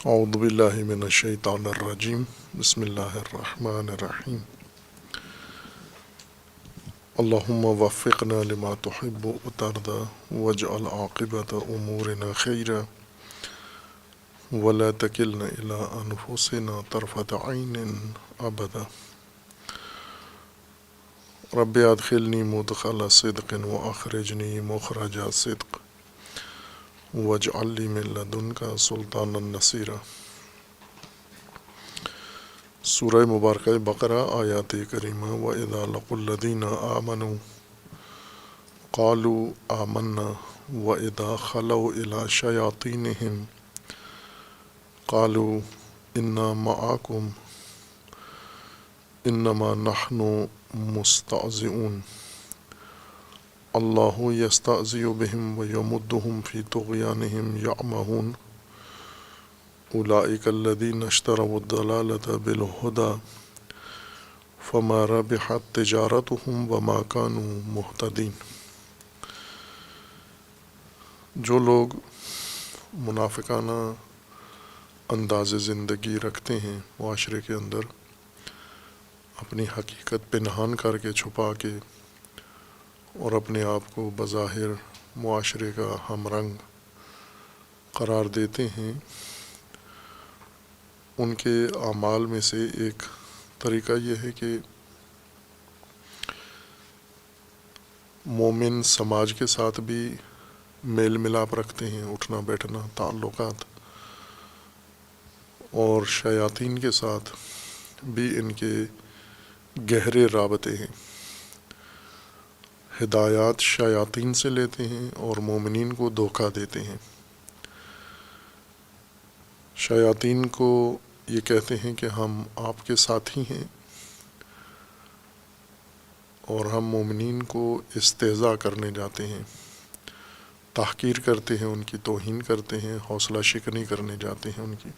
اعوذ باللہ من الشیطان الرجیم بسم اللہ الرحمن الرحیم اللہم وفقنا لما تحب وترضى واجعل عاقبۃ امورنا خیرا ولا تکلنا الی انفسنا طرفۃ عین ابدا رب ادخلنی مدخل صدق واخرجنی مخرج صدق واجعل لی من لدنک سلطانا نصیرا۔ سورہ مبارکہ بقرہ آیات کریمہ وَإِذَا لَقُوا الَّذِينَ آمَنُوا قَالُوا آمَنَّا وَإِذَا خَلَوْا إِلَى شَيَاطِينِهِمْ قَالُوا إِنَّا مَعَكُمْ إِنَّمَا نَحْنُ مُسْتَهْزِئُونَ اللہ یستہزئ بہم ویمدہم فی طغیانہم یعمہون اولئک الذین اشتروا الضلالۃ بالہدی فما ربحت تجارتہم وما کانوا مہتدین۔ جو لوگ منافقانہ انداز زندگی رکھتے ہیں معاشرے کے اندر، اپنی حقیقت پنہان کر کے چھپا کے اور اپنے آپ کو بظاہر معاشرے کا ہم رنگ قرار دیتے ہیں، ان کے اعمال میں سے ایک طریقہ یہ ہے کہ مومن سماج کے ساتھ بھی میل ملاپ رکھتے ہیں، اٹھنا بیٹھنا تعلقات، اور شیاطین کے ساتھ بھی ان کے گہرے رابطے ہیں۔ ہدایات شیاطین سے لیتے ہیں اور مومنین کو دھوکہ دیتے ہیں۔ شیاطین کو یہ کہتے ہیں کہ ہم آپ کے ساتھی ہیں، اور ہم مومنین کو استہزاء کرنے جاتے ہیں، تحقیر کرتے ہیں، ان کی توہین کرتے ہیں، حوصلہ شکنی کرنے جاتے ہیں ان کی۔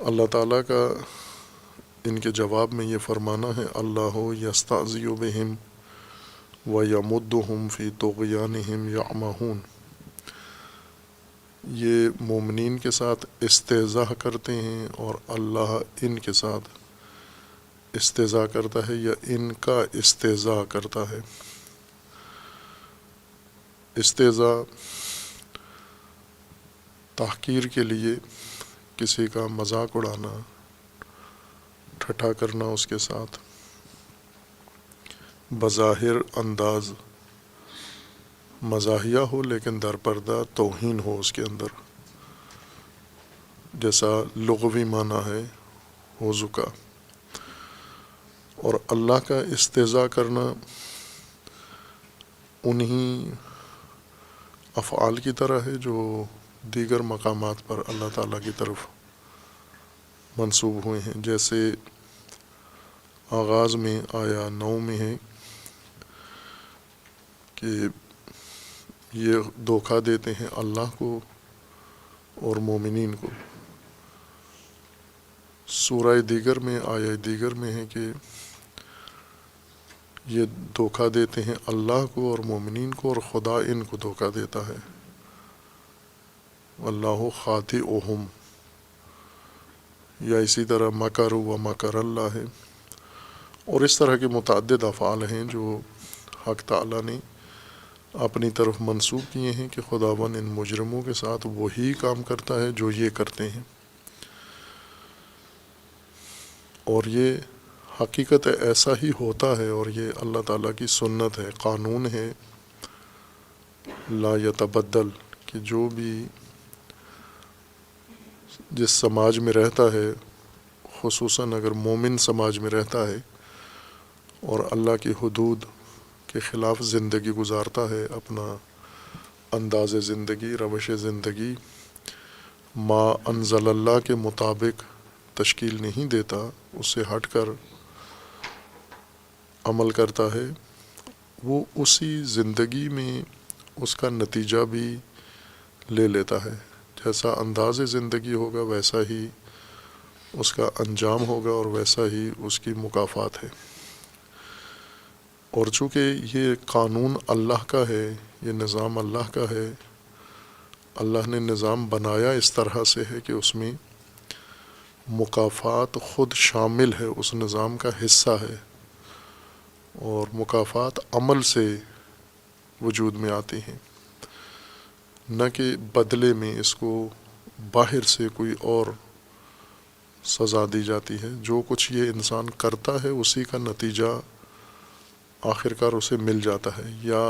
اللہ تعالیٰ کا ان کے جواب میں یہ فرمانا ہے اللہ یستہزئ بہم ویمدہم فی طغیانہم یعمہون۔ یہ مومنین کے ساتھ استہزاء کرتے ہیں اور اللہ ان کے ساتھ استہزاء کرتا ہے یا ان کا استہزاء کرتا ہے۔ استہزاء تحقیر کے لیے کسی کا مذاق اڑانا، ٹھٹھا کرنا، اس کے ساتھ بظاہر انداز مزاحیہ ہو لیکن در پردہ توہین ہو اس کے اندر، جیسا لغوی معنی ہے حضو کا۔ اور اللہ کا استہزاء کرنا انہی افعال کی طرح ہے جو دیگر مقامات پر اللہ تعالیٰ کی طرف منسوب ہوئے ہیں، جیسے آغاز میں آیا 9 میں ہے کہ یہ دھوکہ دیتے ہیں اللہ کو اور مومنین کو۔ سورہ دیگر میں آیا دیگر میں ہے کہ یہ دھوکہ دیتے ہیں اللہ کو اور مومنین کو، اور خدا ان کو دھوکہ دیتا ہے، اللہ خادعہم۔ یا اسی طرح مکروا ومکر اللہ ہے، اور اس طرح کے متعدد افعال ہیں جو حق تعالیٰ نے اپنی طرف منسوب کیے ہیں کہ خداوند ان مجرموں کے ساتھ وہی کام کرتا ہے جو یہ کرتے ہیں، اور یہ حقیقت ایسا ہی ہوتا ہے، اور یہ اللہ تعالیٰ کی سنت ہے، قانون ہے لا یتبدل، کہ جو بھی جس سماج میں رہتا ہے، خصوصاً اگر مومن سماج میں رہتا ہے اور اللہ کی حدود کے خلاف زندگی گزارتا ہے، اپنا انداز زندگی، روش زندگی ما انزل اللہ کے مطابق تشکیل نہیں دیتا، اس سے ہٹ کر عمل کرتا ہے، وہ اسی زندگی میں اس کا نتیجہ بھی لے لیتا ہے۔ جیسا انداز زندگی ہوگا ویسا ہی اس کا انجام ہوگا اور ویسا ہی اس کی مکافات ہے۔ اور چونکہ یہ قانون اللہ کا ہے، یہ نظام اللہ کا ہے، اللہ نے نظام بنایا اس طرح سے ہے کہ اس میں مکافات خود شامل ہے، اس نظام کا حصہ ہے، اور مکافات عمل سے وجود میں آتی ہیں، نہ کہ بدلے میں اس کو باہر سے کوئی اور سزا دی جاتی ہے۔ جو کچھ یہ انسان کرتا ہے اسی کا نتیجہ آخر کار اسے مل جاتا ہے، یا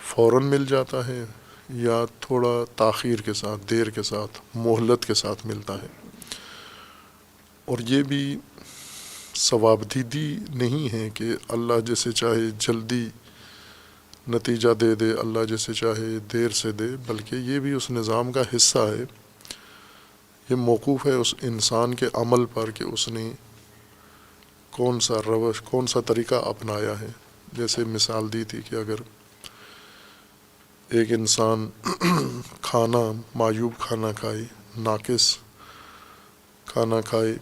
فوراً مل جاتا ہے یا تھوڑا تاخیر کے ساتھ، دیر کے ساتھ، مہلت کے ساتھ ملتا ہے۔ اور یہ بھی ثوابدیدی نہیں ہے کہ اللہ جسے چاہے جلدی نتیجہ دے دے، اللہ جسے چاہے دیر سے دے، بلکہ یہ بھی اس نظام کا حصہ ہے۔ یہ موقوف ہے اس انسان کے عمل پر کہ اس نے کون سا روش، کون سا طریقہ اپنایا ہے۔ جیسے مثال دی تھی کہ اگر ایک انسان کھانا، معیوب کھانا کھائے، ناقص کھانا کھائے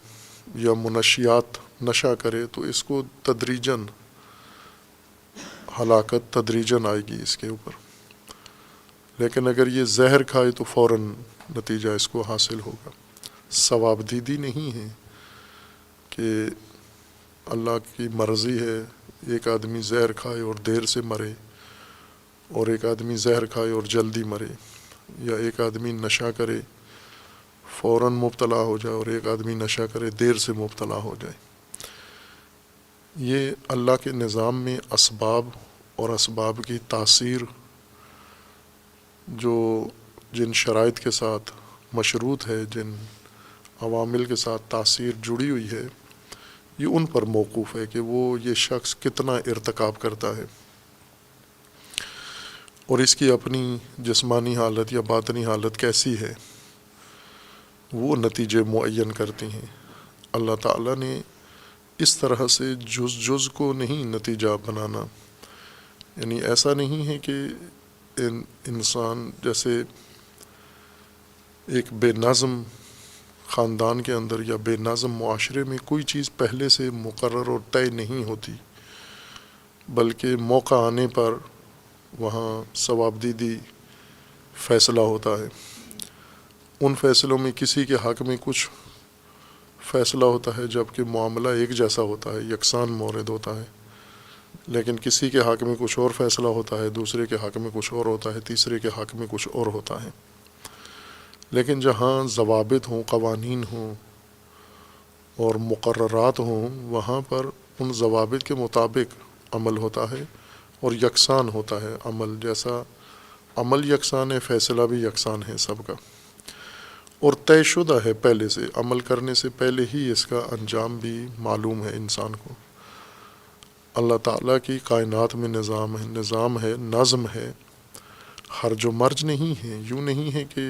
یا منشیات نشہ کرے تو اس کو تدریجاً ہلاکت تدریجاً آئے گی اس کے اوپر، لیکن اگر یہ زہر کھائے تو فوراً نتیجہ اس کو حاصل ہوگا۔ ثوابدیدی نہیں ہے کہ اللہ کی مرضی ہے ایک آدمی زہر کھائے اور دیر سے مرے، اور ایک آدمی زہر کھائے اور جلدی مرے، یا ایک آدمی نشہ کرے فوراً مبتلا ہو جائے اور ایک آدمی نشہ کرے دیر سے مبتلا ہو جائے۔ یہ اللہ کے نظام میں اسباب اور اسباب کی تاثیر جو جن شرائط کے ساتھ مشروط ہے، جن عوامل کے ساتھ تاثیر جڑی ہوئی ہے، یہ ان پر موقوف ہے کہ وہ یہ شخص کتنا ارتکاب کرتا ہے، اور اس کی اپنی جسمانی حالت یا باطنی حالت کیسی ہے، وہ نتیجے معین کرتی ہیں۔ اللہ تعالیٰ نے اس طرح سے جز کو نہیں نتیجہ بنانا، یعنی ایسا نہیں ہے کہ انسان جیسے ایک بے نظم خاندان کے اندر یا بے نظم معاشرے میں کوئی چیز پہلے سے مقرر اور طے نہیں ہوتی، بلکہ موقع آنے پر وہاں ثوابدیدی فیصلہ ہوتا ہے۔ ان فیصلوں میں کسی کے حق میں کچھ فیصلہ ہوتا ہے جبکہ معاملہ ایک جیسا ہوتا ہے، یکساں مورد ہوتا ہے، لیکن کسی کے حق میں کچھ اور فیصلہ ہوتا ہے، دوسرے کے حق میں کچھ اور ہوتا ہے، تیسرے کے حق میں کچھ اور ہوتا ہے۔ لیکن جہاں ضوابط ہوں، قوانین ہوں اور مقررات ہوں، وہاں پر ان ضوابط کے مطابق عمل ہوتا ہے اور یکساں ہوتا ہے عمل، جیسا عمل یکساں ہے فیصلہ بھی یکساں ہے سب کا، اور طے شدہ ہے پہلے سے، عمل کرنے سے پہلے ہی اس کا انجام بھی معلوم ہے انسان کو۔ اللہ تعالیٰ کی کائنات میں نظام ہے، نظم ہے، ہرج و مرج نہیں ہے۔ یوں نہیں ہے کہ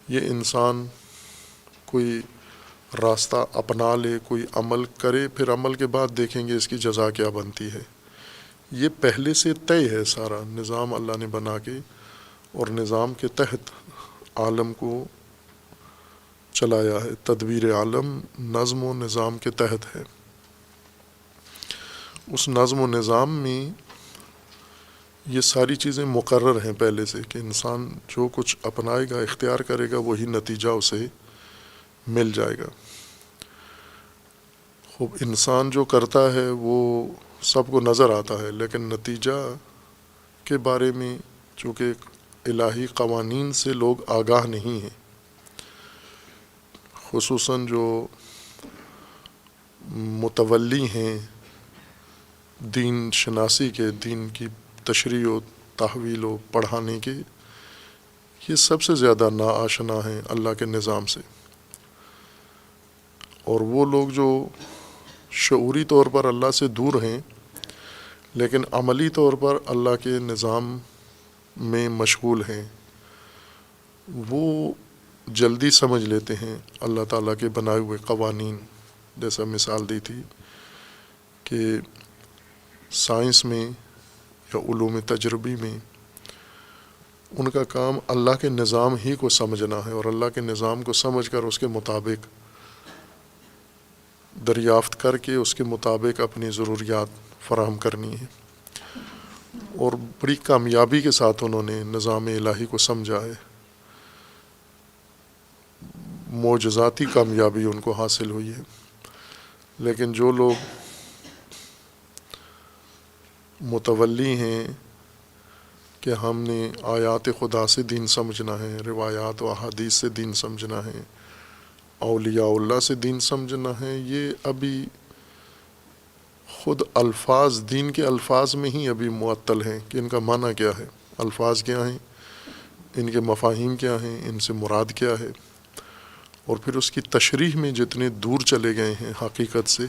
یہ انسان کوئی راستہ اپنا لے، کوئی عمل کرے، پھر عمل کے بعد دیکھیں گے اس کی جزا کیا بنتی ہے۔ یہ پہلے سے طے ہے، سارا نظام اللہ نے بنا کے اور نظام کے تحت عالم کو چلایا ہے۔ تدبیر عالم نظم و نظام کے تحت ہے۔ اس نظم و نظام میں یہ ساری چیزیں مقرر ہیں پہلے سے کہ انسان جو کچھ اپنائے گا، اختیار کرے گا، وہی نتیجہ اسے مل جائے گا۔ خوب انسان جو کرتا ہے وہ سب کو نظر آتا ہے، لیکن نتیجہ کے بارے میں چونکہ الہی قوانین سے لوگ آگاہ نہیں ہیں، خصوصاً جو متولی ہیں دین شناسی کے، دین کی تشریح و تحویل و پڑھانے کے، یہ سب سے زیادہ ناآشنا ہیں اللہ کے نظام سے۔ اور وہ لوگ جو شعوری طور پر اللہ سے دور ہیں لیکن عملی طور پر اللہ کے نظام میں مشغول ہیں، وہ جلدی سمجھ لیتے ہیں اللہ تعالیٰ کے بنائے ہوئے قوانین۔ جیسا مثال دی تھی کہ سائنس میں یا علوم تجربی میں ان کا کام اللہ کے نظام ہی کو سمجھنا ہے، اور اللہ کے نظام کو سمجھ کر اس کے مطابق دریافت کر کے اس کے مطابق اپنی ضروریات فراہم کرنی ہے۔ اور بڑی کامیابی کے ساتھ انہوں نے نظام الہی کو سمجھا ہے، معجزاتی کامیابی ان کو حاصل ہوئی ہے۔ لیکن جو لوگ متولی ہیں کہ ہم نے آیات خدا سے دین سمجھنا ہے، روایات و احادیث سے دین سمجھنا ہے، اولیاء اللہ سے دین سمجھنا ہے، یہ ابھی خود الفاظ، دین کے الفاظ میں ہی ابھی معطل ہیں کہ ان کا معنی کیا ہے، الفاظ کیا ہیں، ان کے مفاہیم کیا ہیں، ان سے مراد کیا ہے، اور پھر اس کی تشریح میں جتنے دور چلے گئے ہیں حقیقت سے،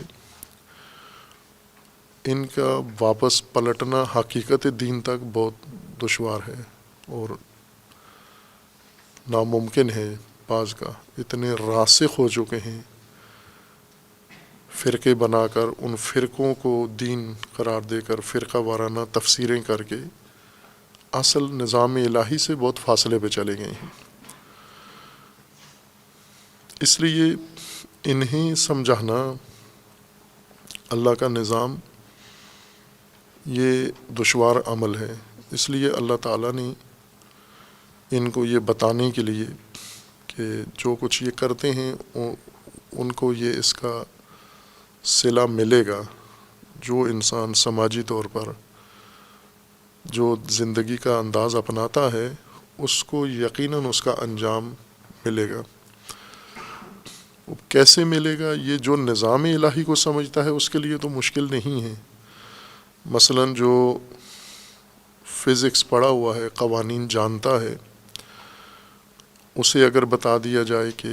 ان کا واپس پلٹنا حقیقت دین تک بہت دشوار ہے اور ناممکن ہے۔ بعض کا اتنے راسخ ہو چکے ہیں فرقے بنا کر، ان فرقوں کو دین قرار دے کر فرقہ وارانہ تفسیریں کر کے اصل نظام الہی سے بہت فاصلے پہ چلے گئے ہیں۔ اس لیے انہیں سمجھانا اللہ کا نظام یہ دشوار عمل ہے۔ اس لیے اللہ تعالیٰ نے ان کو یہ بتانے کے لیے کہ جو کچھ یہ کرتے ہیں ان کو یہ اس کا صلہ ملے گا، جو انسان سماجی طور پر جو زندگی کا انداز اپناتا ہے اس کو یقیناً اس کا انجام ملے گا۔ کیسے ملے گا؟ یہ جو نظام الہی کو سمجھتا ہے اس کے لیے تو مشکل نہیں ہے۔ مثلاً جو فزکس پڑھا ہوا ہے، قوانین جانتا ہے، اسے اگر بتا دیا جائے کہ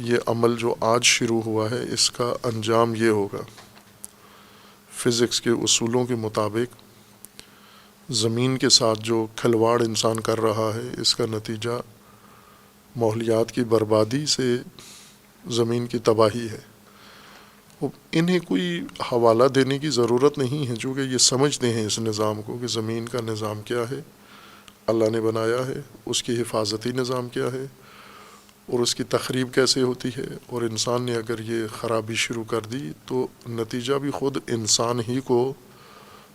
یہ عمل جو آج شروع ہوا ہے اس کا انجام یہ ہوگا، فزکس کے اصولوں کے مطابق زمین کے ساتھ جو کھلواڑ انسان کر رہا ہے اس کا نتیجہ ماحولیات کی بربادی سے زمین کی تباہی ہے۔ انہیں کوئی حوالہ دینے کی ضرورت نہیں ہے، چونکہ یہ سمجھتے ہیں اس نظام کو کہ زمین کا نظام کیا ہے، اللہ نے بنایا ہے، اس کی حفاظتی نظام کیا ہے اور اس کی تخریب کیسے ہوتی ہے، اور انسان نے اگر یہ خرابی شروع کر دی تو نتیجہ بھی خود انسان ہی کو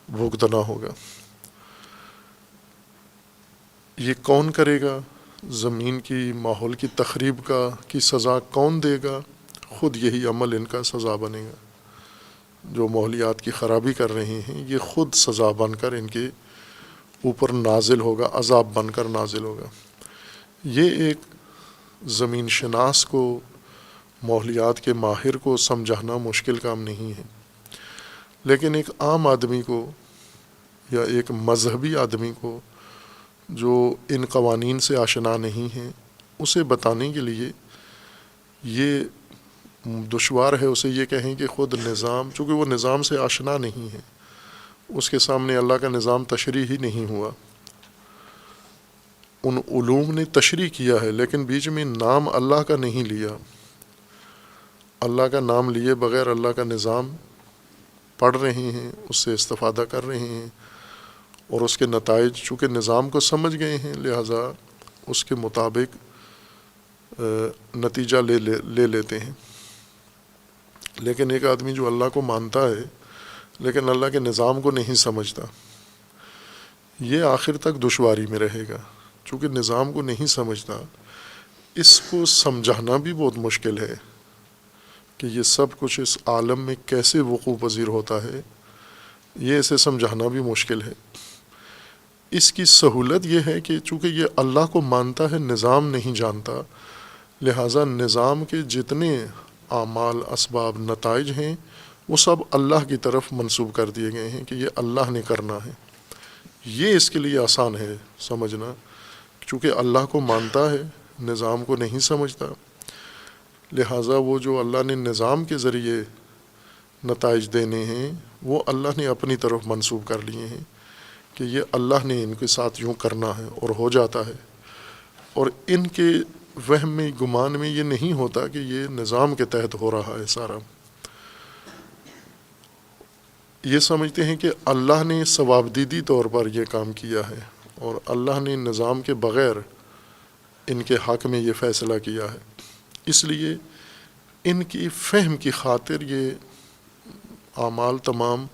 بھگتنا ہوگا۔ یہ کون کرے گا؟ زمین کی، ماحول کی تخریب کی سزا کون دے گا؟ خود یہی عمل ان کا سزا بنے گا۔ جو ماحولیات کی خرابی کر رہے ہیں یہ خود سزا بن کر ان کے اوپر نازل ہوگا، عذاب بن کر نازل ہوگا۔ یہ ایک زمین شناس کو، ماحولیات کے ماہر کو سمجھانا مشکل کام نہیں ہے، لیکن ایک عام آدمی کو یا ایک مذہبی آدمی کو جو ان قوانین سے آشنا نہیں ہے اسے بتانے کے لیے یہ دشوار ہے۔ اسے یہ کہیں کہ خود نظام، چونکہ وہ نظام سے آشنا نہیں ہے، اس کے سامنے اللہ کا نظام تشریح ہی نہیں ہوا۔ ان علوم نے تشریح کیا ہے لیکن بیچ میں نام اللہ کا نہیں لیا۔ اللہ کا نام لیے بغیر اللہ کا نظام پڑھ رہے ہیں، اس سے استفادہ کر رہے ہیں، اور اس کے نتائج چونکہ نظام کو سمجھ گئے ہیں لہٰذا اس کے مطابق نتیجہ لے لیتے ہیں۔ لیکن ایک آدمی جو اللہ کو مانتا ہے لیکن اللہ کے نظام کو نہیں سمجھتا، یہ آخر تک دشواری میں رہے گا، چونکہ نظام کو نہیں سمجھتا۔ اس کو سمجھانا بھی بہت مشکل ہے کہ یہ سب کچھ اس عالم میں کیسے وقوع پذیر ہوتا ہے، یہ اسے سمجھانا بھی مشکل ہے۔ اس کی سہولت یہ ہے کہ چونکہ یہ اللہ کو مانتا ہے، نظام نہیں جانتا، لہٰذا نظام کے جتنے اعمال، اسباب، نتائج ہیں وہ سب اللہ کی طرف منسوب کر دیے گئے ہیں کہ یہ اللہ نے کرنا ہے۔ یہ اس کے لیے آسان ہے سمجھنا، چونکہ اللہ کو مانتا ہے، نظام کو نہیں سمجھتا، لہٰذا وہ جو اللہ نے نظام کے ذریعے نتائج دینے ہیں وہ اللہ نے اپنی طرف منسوب کر لیے ہیں کہ یہ اللہ نے ان کے ساتھ یوں کرنا ہے اور ہو جاتا ہے، اور ان کے وہم میں، گمان میں یہ نہیں ہوتا کہ یہ نظام کے تحت ہو رہا ہے سارا۔ یہ سمجھتے ہیں کہ اللہ نے ثوابدیدی طور پر یہ کام کیا ہے اور اللہ نے نظام کے بغیر ان کے حق میں یہ فیصلہ کیا ہے، اس لیے ان کی فہم کی خاطر یہ اعمال تمام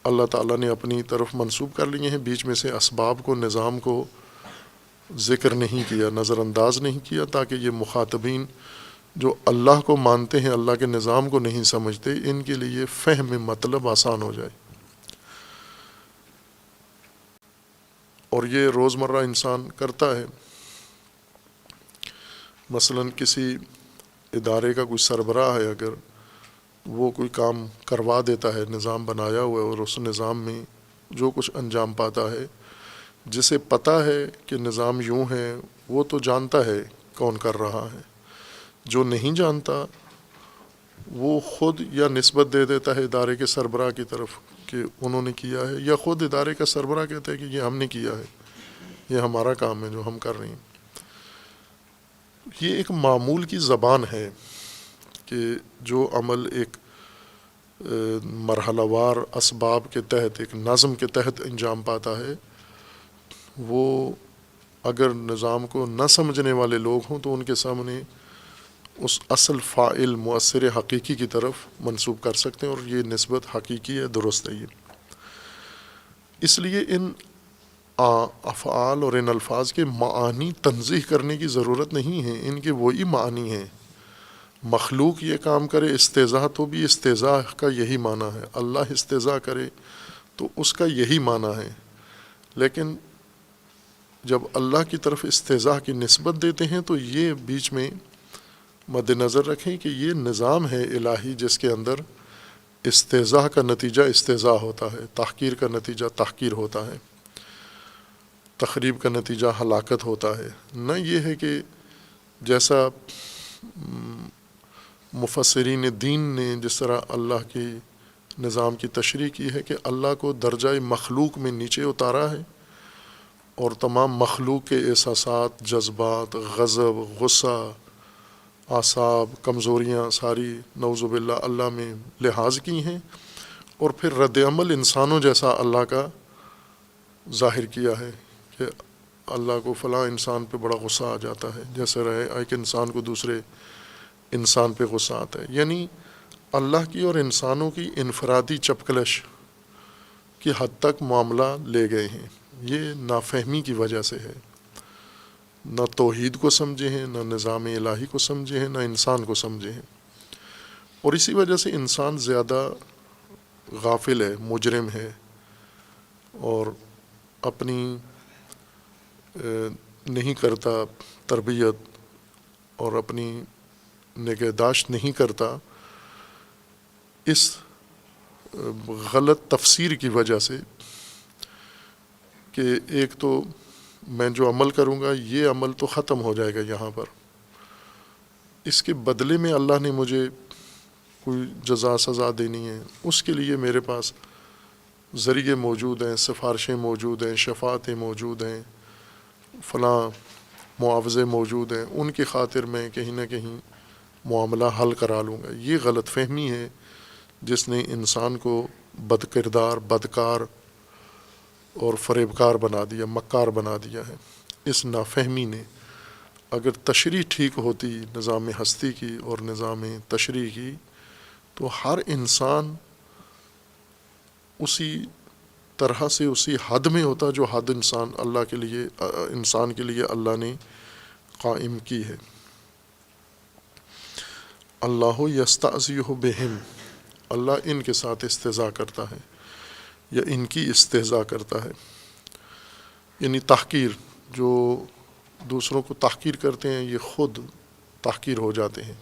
اللہ تعالیٰ نے اپنی طرف منسوب کر لیے ہیں، بیچ میں سے اسباب کو، نظام کو ذکر نہیں کیا، نظر انداز نہیں کیا، تاکہ یہ مخاطبین جو اللہ کو مانتے ہیں، اللہ کے نظام کو نہیں سمجھتے، ان کے لیے فہم مطلب آسان ہو جائے۔ اور یہ روزمرہ انسان کرتا ہے۔ مثلاً کسی ادارے کا کوئی سربراہ ہے، اگر وہ کوئی کام کروا دیتا ہے، نظام بنایا ہوا ہے، اور اس نظام میں جو کچھ انجام پاتا ہے، جسے پتہ ہے کہ نظام یوں ہے، وہ تو جانتا ہے کون کر رہا ہے۔ جو نہیں جانتا وہ خود یا نسبت دے دیتا ہے ادارے کے سربراہ کی طرف کہ انہوں نے کیا ہے، یا خود ادارے کا سربراہ کہتا ہے کہ یہ ہم نے کیا ہے، یہ ہمارا کام ہے جو ہم کر رہے ہیں۔ یہ ایک معمول کی زبان ہے کہ جو عمل ایک مرحلہ وار اسباب کے تحت، ایک نظم کے تحت انجام پاتا ہے، وہ اگر نظام کو نہ سمجھنے والے لوگ ہوں تو ان کے سامنے اس اصل فاعل مؤثر حقیقی کی طرف منسوب کر سکتے ہیں، اور یہ نسبت حقیقی ہے، درست ہے۔ یہ اس لیے ان افعال اور ان الفاظ کے معانی تنزیح کرنے کی ضرورت نہیں ہے، ان کے وہی معانی ہیں۔ مخلوق یہ کام کرے استہزاء، تو بھی استہزاء کا یہی معنی ہے، اللہ استہزاء کرے تو اس کا یہی معنی ہے۔ لیکن جب اللہ کی طرف استہزاء کی نسبت دیتے ہیں تو یہ بیچ میں مد نظر رکھیں کہ یہ نظام ہے الہی، جس کے اندر استہزاء کا نتیجہ استہزاء ہوتا ہے، تحقیر کا نتیجہ تحقیر ہوتا ہے، تخریب کا نتیجہ ہلاکت ہوتا ہے۔ نہ یہ ہے کہ جیسا مفسرین دین نے جس طرح اللہ کی نظام کی تشریح کی ہے کہ اللہ کو درجہ مخلوق میں نیچے اتارا ہے، اور تمام مخلوق کے احساسات، جذبات، غضب، غصہ، اعصاب، کمزوریاں ساری نعوذ باللہ اللہ میں لحاظ کی ہیں، اور پھر رد عمل انسانوں جیسا اللہ کا ظاہر کیا ہے کہ اللہ کو فلاں انسان پہ بڑا غصہ آ جاتا ہے، جیسے رہے ایک انسان کو دوسرے انسان پہ غصہ آتا ہے۔ یعنی اللہ کی اور انسانوں کی انفرادی چپکلش کی حد تک معاملہ لے گئے ہیں۔ یہ نافہمی کی وجہ سے ہے، نہ توحید کو سمجھے ہیں، نہ نظام الہی کو سمجھے ہیں، نہ انسان کو سمجھے ہیں، اور اسی وجہ سے انسان زیادہ غافل ہے، مجرم ہے، اور اپنی نہیں کرتا تربیت اور اپنی نگہداشت نہیں کرتا اس غلط تفسیر کی وجہ سے کہ ایک تو میں جو عمل کروں گا یہ عمل تو ختم ہو جائے گا یہاں پر، اس کے بدلے میں اللہ نے مجھے کوئی جزا سزا دینی ہے، اس کے لیے میرے پاس ذریعے موجود ہیں، سفارشیں موجود ہیں، شفاعتیں موجود ہیں، فلاں معاوضے موجود ہیں، ان کی خاطر میں کہیں نہ کہیں معاملہ حل کرا لوں گا۔ یہ غلط فہمی ہے جس نے انسان کو بد کردار، بدکار اور فریبکار بنا دیا، مکار بنا دیا ہے۔ اس نافہمی نے اگر تشریح ٹھیک ہوتی نظام ہستی کی اور نظام تشریح کی، تو ہر انسان اسی طرح سے اسی حد میں ہوتا جو حد انسان کے لیے اللہ نے قائم کی ہے۔ اللہ یستعذیہ بہم، اللہ ان کے ساتھ استہزاء کرتا ہے یا ان کی استہزاء کرتا ہے، یعنی تحقیر، جو دوسروں کو تحقیر کرتے ہیں یہ خود تحقیر ہو جاتے ہیں،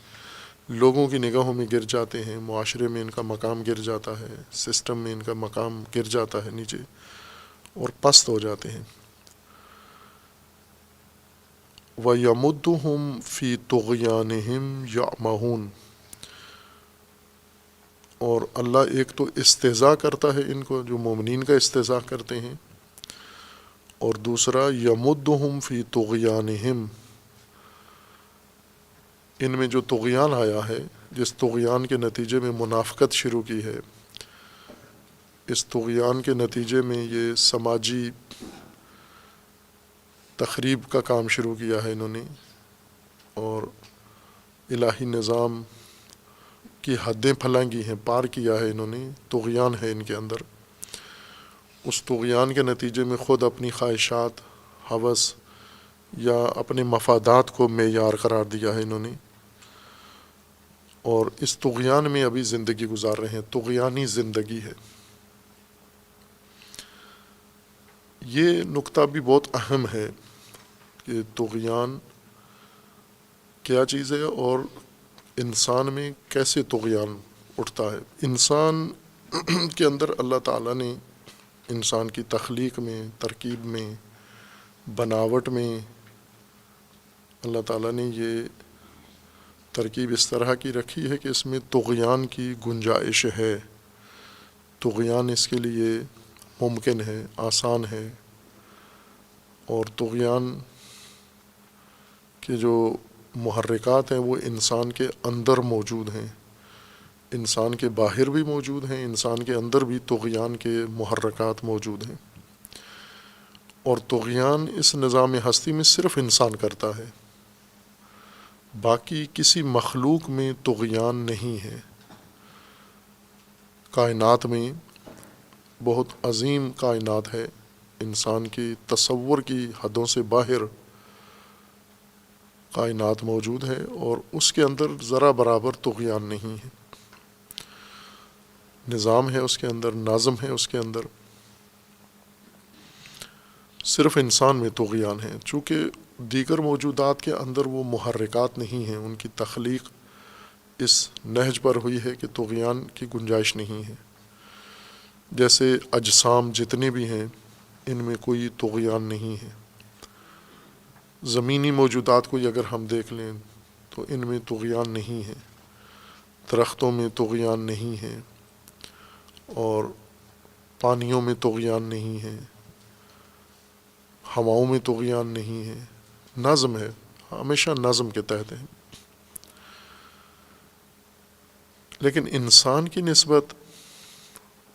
لوگوں کی نگاہوں میں گر جاتے ہیں، معاشرے میں ان کا مقام گر جاتا ہے، سسٹم میں ان کا مقام گر جاتا ہے نیچے، اور پست ہو جاتے ہیں۔ وَيَمُدُّهُمْ فِي طُغْيَانِهِمْ يَعْمَهُونَ، اور اللہ ایک تو استہزاء کرتا ہے ان کو، جو مومنین کا استہزاء کرتے ہیں، اور دوسرا یمدہم فی طغیانہم، ان میں جو طغیان آیا ہے، جس طغیان کے نتیجے میں منافقت شروع کی ہے، اس طغیان کے نتیجے میں یہ سماجی تخریب کا کام شروع کیا ہے انہوں نے، اور الہی نظام کی حدیں پھلانگی ہیں، پار کیا ہے انہوں نے، طغیان ہے ان کے اندر۔ اس طغیان کے نتیجے میں خود اپنی خواہشات، ہوس یا اپنے مفادات کو معیار قرار دیا ہے انہوں نے، اور اس طغیان میں ابھی زندگی گزار رہے ہیں، طغیانی زندگی ہے۔ یہ نقطہ بھی بہت اہم ہے کہ طغیان کیا چیز ہے اور انسان میں کیسے طغیان اٹھتا ہے۔ انسان کے اندر اللہ تعالیٰ نے انسان کی تخلیق میں، ترکیب میں، بناوٹ میں اللہ تعالیٰ نے یہ ترکیب اس طرح کی رکھی ہے کہ اس میں طغیان کی گنجائش ہے، طغیان اس کے لیے ممکن ہے، آسان ہے، اور طغیان کے جو محرکات ہیں وہ انسان کے اندر موجود ہیں، انسان کے باہر بھی موجود ہیں، انسان کے اندر بھی طغیان کے محرکات موجود ہیں، اور طغیان اس نظام ہستی میں صرف انسان کرتا ہے، باقی کسی مخلوق میں طغیان نہیں ہے۔ کائنات میں بہت عظیم کائنات ہے، انسان کی تصور کی حدوں سے باہر کائنات موجود ہے، اور اس کے اندر ذرا برابر طغیان نہیں ہے، نظام ہے اس کے اندر، نظم ہے اس کے اندر، صرف انسان میں طغیان ہے۔ چونکہ دیگر موجودات کے اندر وہ محرکات نہیں ہیں، ان کی تخلیق اس نہج پر ہوئی ہے کہ طغیان کی گنجائش نہیں ہے۔ جیسے اجسام جتنے بھی ہیں ان میں کوئی طغیان نہیں ہے، زمینی موجودات کو اگر ہم دیکھ لیں تو ان میں طغیان نہیں ہے، درختوں میں طغیان نہیں ہے، اور پانیوں میں طغیان نہیں ہے، ہواؤں میں طغیان نہیں ہے، نظم ہے، ہمیشہ نظم کے تحت ہے۔ لیکن انسان کی نسبت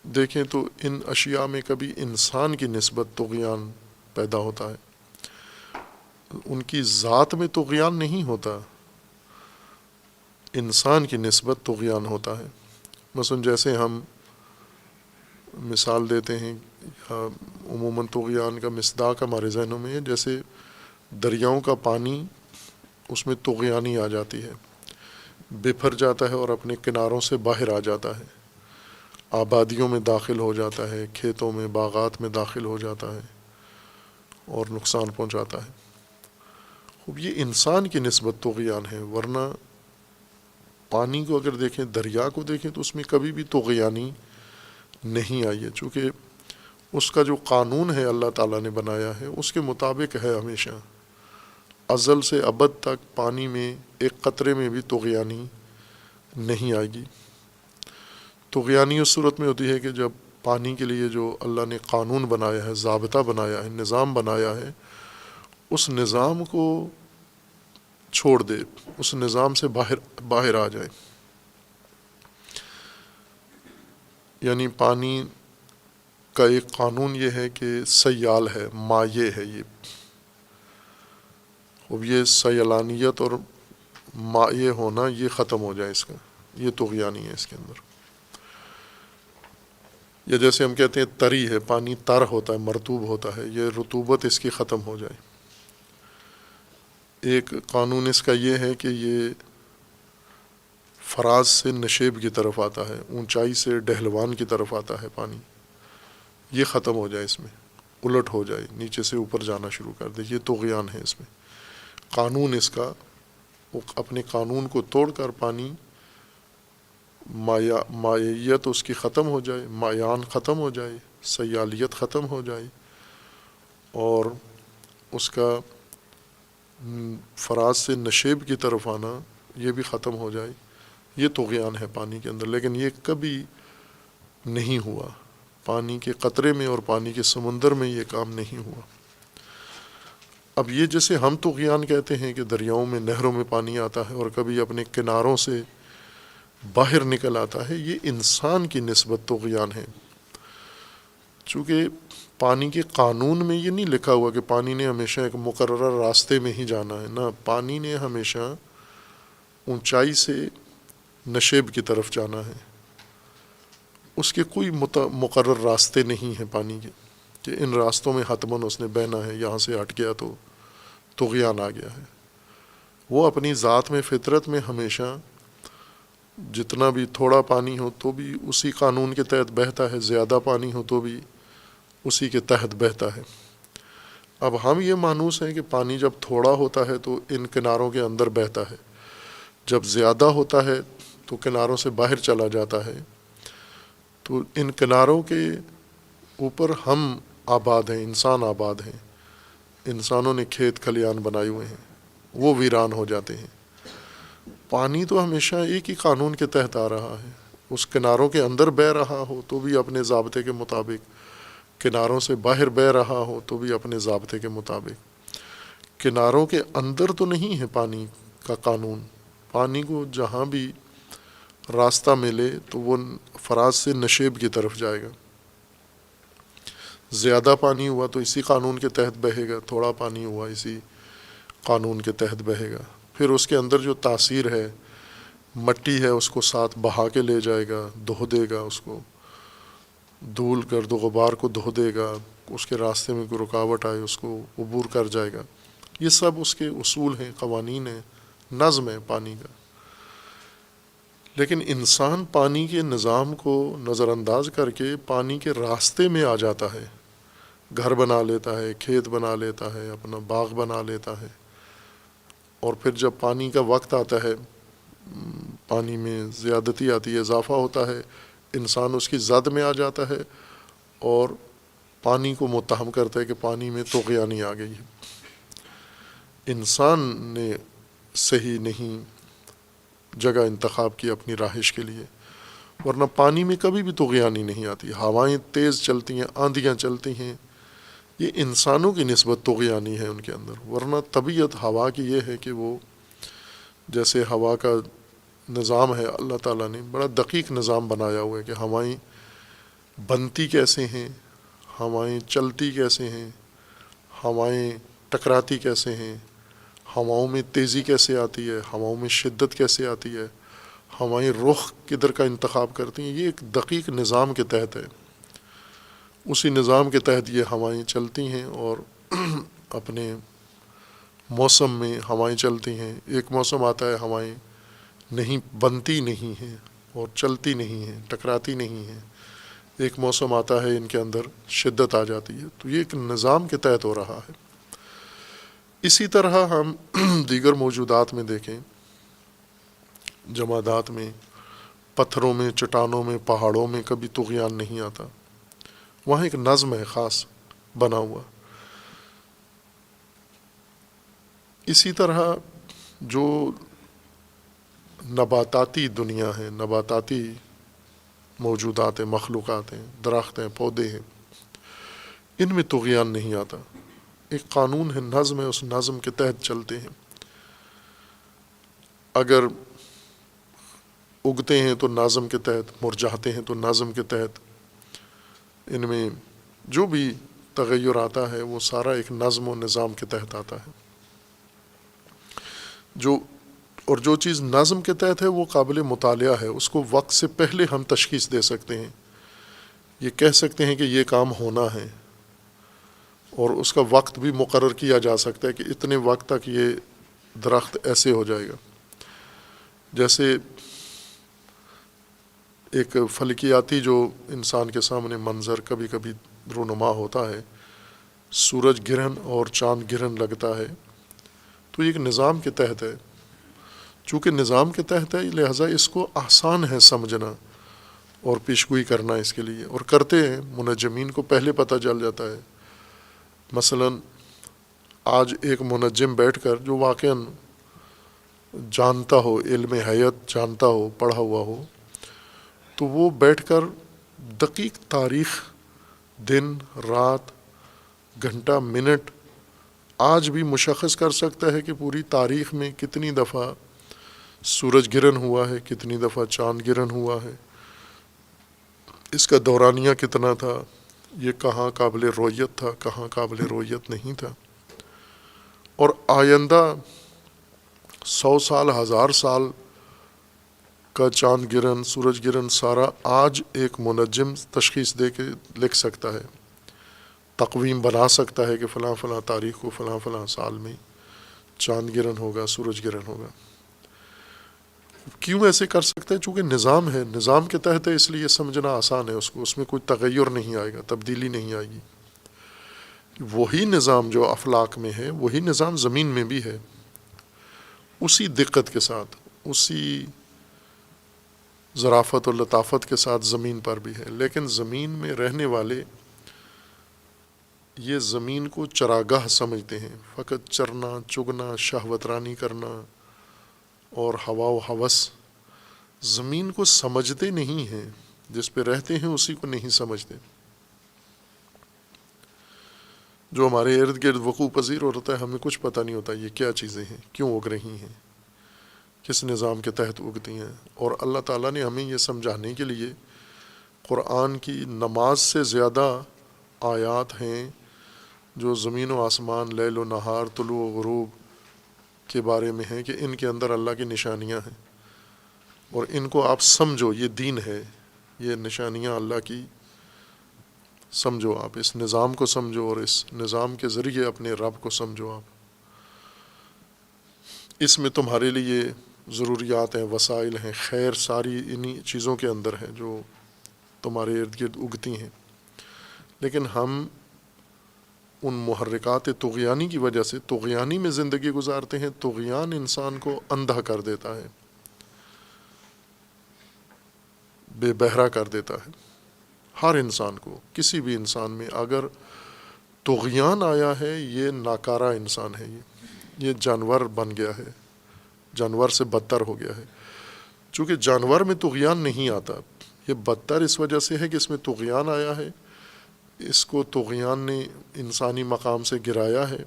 دیکھیں تو ان اشیاء میں کبھی انسان کی نسبت طغیان پیدا ہوتا ہے، ان کی ذات میں طغیان نہیں ہوتا، انسان کی نسبت طغیان ہوتا ہے۔ مثلا جیسے ہم مثال دیتے ہیں، عموماً طغیان کا مصداق ہمارے ذہنوں میں ہے، جیسے دریاؤں کا پانی، اس میں طغیانی آ جاتی ہے، بپھر جاتا ہے اور اپنے کناروں سے باہر آ جاتا ہے، آبادیوں میں داخل ہو جاتا ہے، کھیتوں میں، باغات میں داخل ہو جاتا ہے اور نقصان پہنچاتا ہے۔ خوب یہ انسان کی نسبت طغیان ہے، ورنہ پانی کو اگر دیکھیں، دریا کو دیکھیں تو اس میں کبھی بھی طغیانی نہیں آئی ہے، چونکہ اس کا جو قانون ہے اللہ تعالیٰ نے بنایا ہے اس کے مطابق ہے، ہمیشہ ازل سے ابد تک پانی میں ایک قطرے میں بھی طغیانی نہیں آئے گی۔ طغیانی اس صورت میں ہوتی ہے کہ جب پانی کے لیے جو اللہ نے قانون بنایا ہے، ضابطہ بنایا ہے، نظام بنایا ہے، اس نظام کو چھوڑ دے، اس نظام سے باہر آ جائے۔ یعنی پانی کا ایک قانون یہ ہے کہ سیال ہے، مائع ہے، اب یہ سیلانیت اور مائع ہونا یہ ختم ہو جائے، اس کا یہ طغیانی ہے اس کے اندر۔ یا جیسے ہم کہتے ہیں تری ہے، پانی تر ہوتا ہے، مرطوب ہوتا ہے، یہ رطوبت اس کی ختم ہو جائے۔ ایک قانون اس کا یہ ہے کہ یہ فراز سے نشیب کی طرف آتا ہے، اونچائی سے ڈہلوان کی طرف آتا ہے پانی، یہ ختم ہو جائے، اس میں الٹ ہو جائے، نیچے سے اوپر جانا شروع کر دے، یہ طغیان ہے اس میں۔ قانون اس کا، وہ اپنے قانون کو توڑ کر پانی مائعیت اس کی ختم ہو جائے، مائعان ختم ہو جائے، سیالیت ختم ہو جائے، اور اس کا فراز سے نشیب کی طرف آنا یہ بھی ختم ہو جائے، یہ طغیان ہے پانی کے اندر۔ لیکن یہ کبھی نہیں ہوا، پانی کے قطرے میں اور پانی کے سمندر میں یہ کام نہیں ہوا۔ اب یہ جیسے ہم طغیان کہتے ہیں کہ دریاؤں میں، نہروں میں پانی آتا ہے اور کبھی اپنے کناروں سے باہر نکل آتا ہے، یہ انسان کی نسبت طغیان ہے۔ چونکہ پانی کے قانون میں یہ نہیں لکھا ہوا کہ پانی نے ہمیشہ ایک مقررہ راستے میں ہی جانا ہے، نہ، پانی نے ہمیشہ اونچائی سے نشیب کی طرف جانا ہے، اس کے کوئی مقرر راستے نہیں ہیں پانی کے کہ ان راستوں میں حتماً اس نے بہنا ہے، یہاں سے ہٹ گیا تو طغیان آ گیا ہے۔ وہ اپنی ذات میں، فطرت میں ہمیشہ جتنا بھی تھوڑا پانی ہو تو بھی اسی قانون کے تحت بہتا ہے، زیادہ پانی ہو تو بھی اسی کے تحت بہتا ہے۔ اب ہم یہ مانوس ہیں کہ پانی جب تھوڑا ہوتا ہے تو ان کناروں کے اندر بہتا ہے، جب زیادہ ہوتا ہے تو کناروں سے باہر چلا جاتا ہے۔ تو ان کناروں کے اوپر ہم آباد ہیں، انسان آباد ہیں، انسانوں نے کھیت کھلیان بنائے ہوئے ہیں، وہ ویران ہو جاتے ہیں۔ پانی تو ہمیشہ ایک ہی قانون کے تحت آ رہا ہے، اس کناروں کے اندر بہہ رہا ہو تو بھی اپنے ضابطے کے مطابق، کناروں سے باہر بہہ رہا ہو تو بھی اپنے ضابطے کے مطابق۔ کناروں کے اندر تو نہیں ہے پانی کا قانون، پانی کو جہاں بھی راستہ ملے تو وہ فراز سے نشیب کی طرف جائے گا۔ زیادہ پانی ہوا تو اسی قانون کے تحت بہے گا، تھوڑا پانی ہوا اسی قانون کے تحت بہے گا۔ پھر اس کے اندر جو تاثیر ہے، مٹی ہے، اس کو ساتھ بہا کے لے جائے گا، دھو دے گا، اس کو دھول گرد و غبار کو دھو دے گا، اس کے راستے میں کوئی رکاوٹ آئے اس کو عبور کر جائے گا۔ یہ سب اس کے اصول ہیں، قوانین ہیں، نظم ہے پانی کا۔ لیکن انسان پانی کے نظام کو نظر انداز کر کے پانی کے راستے میں آ جاتا ہے، گھر بنا لیتا ہے، کھیت بنا لیتا ہے، اپنا باغ بنا لیتا ہے، اور پھر جب پانی کا وقت آتا ہے، پانی میں زیادتی آتی ہے، اضافہ ہوتا ہے، انسان اس کی زد میں آ جاتا ہے اور پانی کو متہم کرتا ہے کہ پانی میں طغیانی آ گئی ہے۔ انسان نے صحیح نہیں جگہ انتخاب کی اپنی رہائش کے لیے، ورنہ پانی میں کبھی بھی طغیانی نہیں آتی۔ ہوائیں تیز چلتی ہیں، آندھیاں چلتی ہیں، یہ انسانوں کی نسبت طغیانی ہے ان کے اندر، ورنہ طبیعت ہوا کی یہ ہے کہ وہ جیسے ہوا کا نظام ہے، اللہ تعالیٰ نے بڑا دقیق نظام بنایا ہوا ہے کہ ہوائیں بنتی کیسے ہیں، ہوائیں چلتی کیسے ہیں، ہوائیں ٹکراتی کیسے ہیں، ہواؤں میں تیزی کیسے آتی ہے، ہواؤں میں شدت کیسے آتی ہے، ہوائیں رخ کدھر کا انتخاب کرتی ہیں، یہ ایک دقیق نظام کے تحت ہے۔ اسی نظام کے تحت یہ ہوائیں چلتی ہیں اور اپنے موسم میں ہوائیں چلتی ہیں۔ ایک موسم آتا ہے ہوائیں نہیں بنتی نہیں ہیں اور چلتی نہیں ہیں، ٹکراتی نہیں ہیں، ایک موسم آتا ہے ان کے اندر شدت آ جاتی ہے۔ تو یہ ایک نظام کے تحت ہو رہا ہے۔ اسی طرح ہم دیگر موجودات میں دیکھیں، جمادات میں، پتھروں میں، چٹانوں میں، پہاڑوں میں کبھی طغیان نہیں آتا، وہاں ایک نظم ہے خاص بنا ہوا۔ اسی طرح جو نباتاتی دنیا ہے، نباتاتی موجودات ہیں، مخلوقات ہیں، درخت ہیں، پودے ہیں، ان میں طغیان نہیں آتا، ایک قانون ہے، نظم ہے، اس نظم کے تحت چلتے ہیں۔ اگر اگتے ہیں تو نظم کے تحت، مرجھاتے ہیں تو نظم کے تحت، ان میں جو بھی تغیر آتا ہے وہ سارا ایک نظم و نظام کے تحت آتا ہے۔ جو چیز نظم کے تحت ہے وہ قابل مطالعہ ہے، اس کو وقت سے پہلے ہم تشخیص دے سکتے ہیں، یہ کہہ سکتے ہیں کہ یہ کام ہونا ہے، اور اس کا وقت بھی مقرر کیا جا سکتا ہے کہ اتنے وقت تک یہ درخت ایسے ہو جائے گا۔ جیسے ایک فلکیاتی جو انسان کے سامنے منظر کبھی کبھی رونما ہوتا ہے، سورج گرہن اور چاند گرہن لگتا ہے، تو یہ ایک نظام کے تحت ہے۔ چونکہ نظام کے تحت ہے لہٰذا اس کو آسان ہے سمجھنا اور پیشگوئی کرنا اس کے لیے، اور کرتے ہیں، منجمین کو پہلے پتہ چل جاتا ہے۔ مثلا آج ایک منجم بیٹھ کر جو واقعاً جانتا ہو، علم حیات جانتا ہو، پڑھا ہوا ہو، تو وہ بیٹھ کر دقیق تاریخ، دن، رات، گھنٹہ، منٹ آج بھی مشخص کر سکتا ہے کہ پوری تاریخ میں کتنی دفعہ سورج گرہن ہوا ہے، کتنی دفعہ چاند گرہن ہوا ہے، اس کا دورانیہ کتنا تھا، یہ کہاں قابل رؤیت تھا، کہاں قابل رؤیت نہیں تھا، اور آئندہ 100 سال، 1000 سال کا چاند گرہن، سورج گرہن سارا آج ایک منجم تشخیص دے کے لکھ سکتا ہے، تقویم بنا سکتا ہے کہ فلاں فلاں تاریخ کو فلاں فلاں سال میں چاند گرہن ہوگا، سورج گرہن ہوگا۔ کیوں ایسے کر سکتا ہے؟ چونکہ نظام ہے، نظام کے تحت ہے، اس لیے سمجھنا آسان ہے اس میں کوئی تغیر نہیں آئے گا، تبدیلی نہیں آئے گی۔ وہی نظام جو افلاک میں ہے وہی نظام زمین میں بھی ہے، اسی دقت کے ساتھ، اسی ظرافت اور لطافت کے ساتھ زمین پر بھی ہے۔ لیکن زمین میں رہنے والے یہ زمین کو چراگاہ سمجھتے ہیں، فقط چرنا چگنا، شہوت رانی کرنا اور ہوا و ہوس۔ زمین کو سمجھتے نہیں ہیں، جس پہ رہتے ہیں اسی کو نہیں سمجھتے۔ جو ہمارے ارد گرد وقوع پذیر ہوتا ہے ہمیں کچھ پتہ نہیں ہوتا یہ کیا چیزیں ہیں، کیوں اگ رہی ہیں، کس نظام کے تحت اگتی ہیں۔ اور اللہ تعالیٰ نے ہمیں یہ سمجھانے کے لیے قرآن کی نماز سے زیادہ آیات ہیں جو زمین و آسمان، لیل و نہار، طلوع و غروب کے بارے میں ہیں کہ ان کے اندر اللہ کی نشانیاں ہیں، اور ان کو آپ سمجھو، یہ دین ہے، یہ نشانیاں اللہ کی سمجھو، آپ اس نظام کو سمجھو اور اس نظام کے ذریعے اپنے رب کو سمجھو۔ آپ اس میں تمہارے لیے ضروریات ہیں، وسائل ہیں، خیر ساری انہی چیزوں کے اندر ہے جو تمہارے ارد گرد اگتی ہیں۔ لیکن ہم ان محرکات طغیانی کی وجہ سے طغیانی میں زندگی گزارتے ہیں۔ طغیان انسان کو اندھا کر دیتا ہے، بے بہرا کر دیتا ہے۔ ہر انسان کو، کسی بھی انسان میں اگر طغیان آیا ہے یہ ناکارہ انسان ہے، یہ جانور بن گیا ہے، جانور سے بدتر ہو گیا ہے۔ چونکہ جانور میں طغیان نہیں آتا، یہ بدتر اس وجہ سے ہے کہ اس میں طغیان آیا ہے، اس کو طغیان نے انسانی مقام سے گرایا ہے،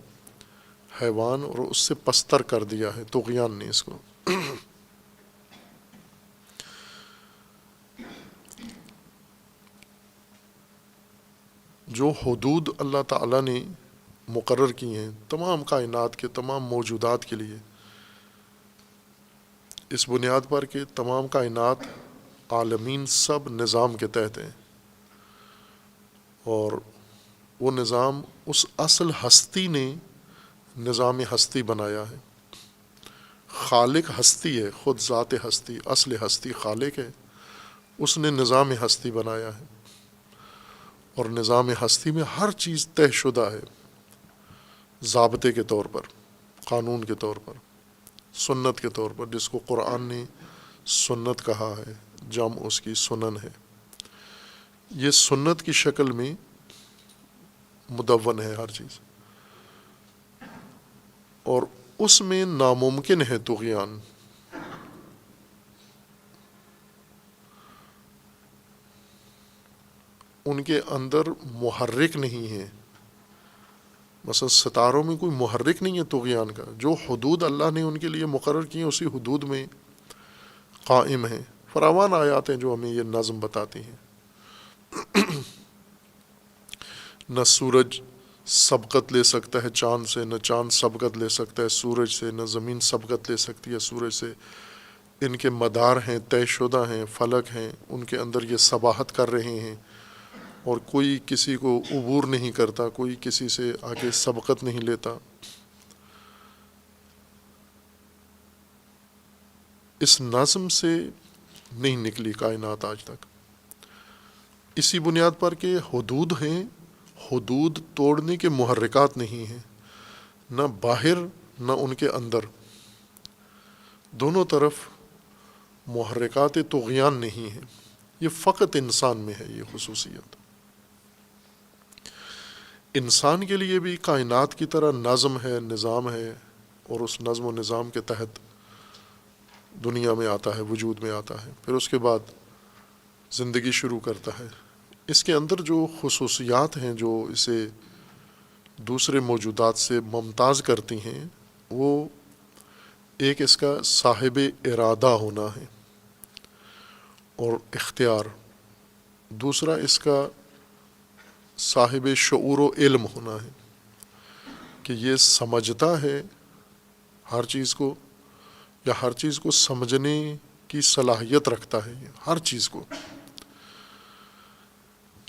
حیوان، اور اس سے پستر کر دیا ہے طغیان نے اس کو۔ جو حدود اللہ تعالیٰ نے مقرر کی ہیں تمام کائنات کے تمام موجودات کے لیے، اس بنیاد پر کہ تمام کائنات، عالمین سب نظام کے تحت ہیں، اور وہ نظام اس اصل ہستی نے نظام ہستی بنایا ہے۔ خالق ہستی ہے، خود ذات ہستی، اصل ہستی خالق ہے، اس نے نظام ہستی بنایا ہے، اور نظام ہستی میں ہر چیز طے شدہ ہے، ضابطے کے طور پر، قانون کے طور پر، سنت کے طور پر، جس کو قرآن نے سنت کہا ہے، جمع اس کی سنن ہے۔ یہ سنت کی شکل میں مدون ہے ہر چیز، اور اس میں ناممکن ہے طغیان۔ ان کے اندر محرک نہیں ہے، مثلا ستاروں میں کوئی محرک نہیں ہے طغیان کا، جو حدود اللہ نے ان کے لیے مقرر کی ہیں اسی حدود میں قائم ہیں۔ فراوان آیات ہیں جو ہمیں یہ نظم بتاتی ہیں۔ نہ سورج سبقت لے سکتا ہے چاند سے، نہ چاند سبقت لے سکتا ہے سورج سے، نہ زمین سبقت لے سکتی ہے سورج سے۔ ان کے مدار ہیں، طے شدہ ہیں، فلک ہیں، ان کے اندر یہ سباحت کر رہے ہیں، اور کوئی کسی کو عبور نہیں کرتا، کوئی کسی سے آگے سبقت نہیں لیتا۔ اس نظم سے نہیں نکلی کائنات آج تک، اسی بنیاد پر کہ حدود ہیں، حدود توڑنے کے محرکات نہیں ہیں، نہ باہر نہ ان کے اندر، دونوں طرف محرکات طغیان نہیں ہیں۔ یہ فقط انسان میں ہے یہ خصوصیت۔ انسان کے لیے بھی کائنات کی طرح نظم ہے، نظام ہے، اور اس نظم و نظام کے تحت دنیا میں آتا ہے، وجود میں آتا ہے، پھر اس کے بعد زندگی شروع کرتا ہے۔ اس کے اندر جو خصوصیات ہیں جو اسے دوسرے موجودات سے ممتاز کرتی ہیں، وہ ایک اس کا صاحب ارادہ ہونا ہے اور اختیار، دوسرا اس کا صاحب شعور و علم ہونا ہے کہ یہ سمجھتا ہے ہر چیز کو، یا ہر چیز کو سمجھنے کی صلاحیت رکھتا ہے ہر چیز کو.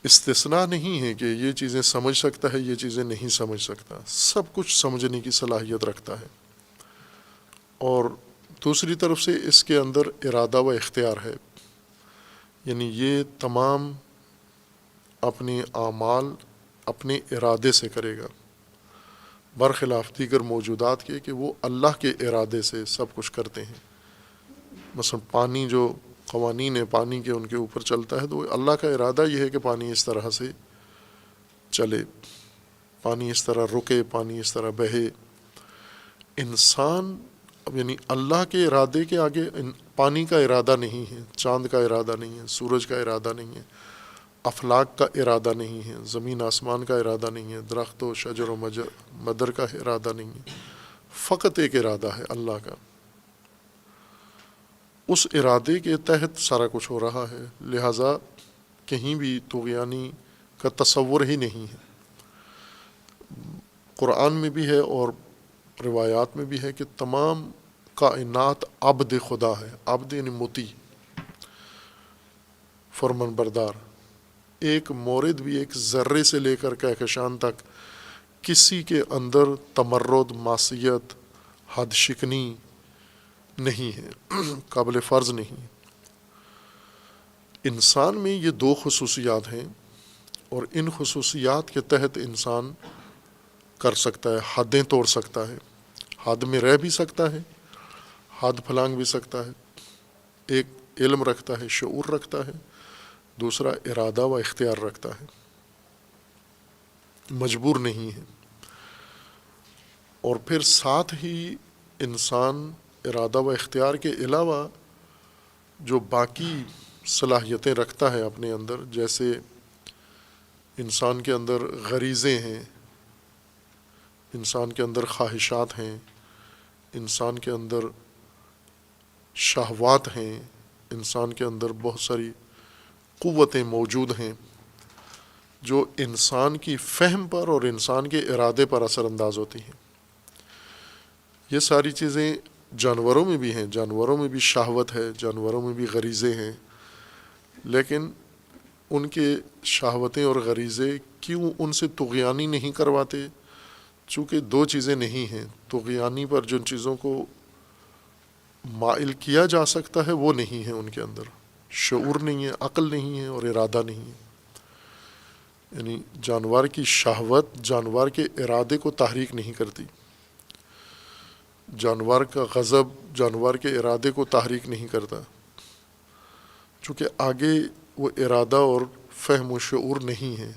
استثناء نہیں ہے کہ یہ چیزیں سمجھ سکتا ہے، یہ چیزیں نہیں سمجھ سکتا، سب کچھ سمجھنے کی صلاحیت رکھتا ہے. اور دوسری طرف سے اس کے اندر ارادہ و اختیار ہے، یعنی یہ تمام اپنے اعمال اپنے ارادے سے کرے گا، برخلاف دیگر موجودات کے کہ وہ اللہ کے ارادے سے سب کچھ کرتے ہیں. مثلا پانی، جو قوانین ہیں پانی کے ان کے اوپر چلتا ہے، تو اللہ کا ارادہ یہ ہے کہ پانی اس طرح سے چلے، پانی اس طرح رکے، پانی اس طرح بہے. انسان یعنی اللہ کے ارادے کے آگے پانی کا ارادہ نہیں ہے، چاند کا ارادہ نہیں ہے، سورج کا ارادہ نہیں ہے، افلاک کا ارادہ نہیں ہے، زمین آسمان کا ارادہ نہیں ہے، درخت و شجر و مدر کا ارادہ نہیں ہے. فقط ایک ارادہ ہے اللہ کا، اس ارادے کے تحت سارا کچھ ہو رہا ہے. لہٰذا کہیں بھی طغیانی کا تصور ہی نہیں ہے. قرآن میں بھی ہے اور روایات میں بھی ہے کہ تمام کائنات عبد خدا ہے. عبد یعنی مطیع، فرمان بردار. ایک مورد بھی، ایک ذرے سے لے کر کہکشان تک کسی کے اندر تمرد، معصیت، حد شکنی نہیں ہے، قابل فرض نہیں. انسان میں یہ دو خصوصیات ہیں، اور ان خصوصیات کے تحت انسان کر سکتا ہے، حدیں توڑ سکتا ہے، حد میں رہ بھی سکتا ہے، حد پھلانگ بھی سکتا ہے. ایک علم رکھتا ہے، شعور رکھتا ہے، دوسرا ارادہ و اختیار رکھتا ہے، مجبور نہیں ہے. اور پھر ساتھ ہی انسان ارادہ و اختیار کے علاوہ جو باقی صلاحیتیں رکھتا ہے اپنے اندر، جیسے انسان کے اندر غریزیں ہیں، انسان کے اندر خواہشات ہیں، انسان کے اندر شہوات ہیں، انسان کے اندر بہت ساری قوتیں موجود ہیں جو انسان کی فہم پر اور انسان کے ارادے پر اثر انداز ہوتی ہیں. یہ ساری چیزیں جانوروں میں بھی ہیں، جانوروں میں بھی شہوت ہے، جانوروں میں بھی غریزے ہیں، لیکن ان کے شہوتیں اور غریزے کیوں ان سے طغیانی نہیں کرواتے؟ چونکہ دو چیزیں نہیں ہیں. طغیانی پر جن چیزوں کو مائل کیا جا سکتا ہے وہ نہیں ہے ان کے اندر، شعور نہیں ہے، عقل نہیں ہے، اور ارادہ نہیں ہے. یعنی جانور کی شہوت جانور کے ارادے کو تحریک نہیں کرتی، جانور کا غضب جانور کے ارادے کو تحریک نہیں کرتا، چونکہ آگے وہ ارادہ اور فہم و شعور نہیں ہے.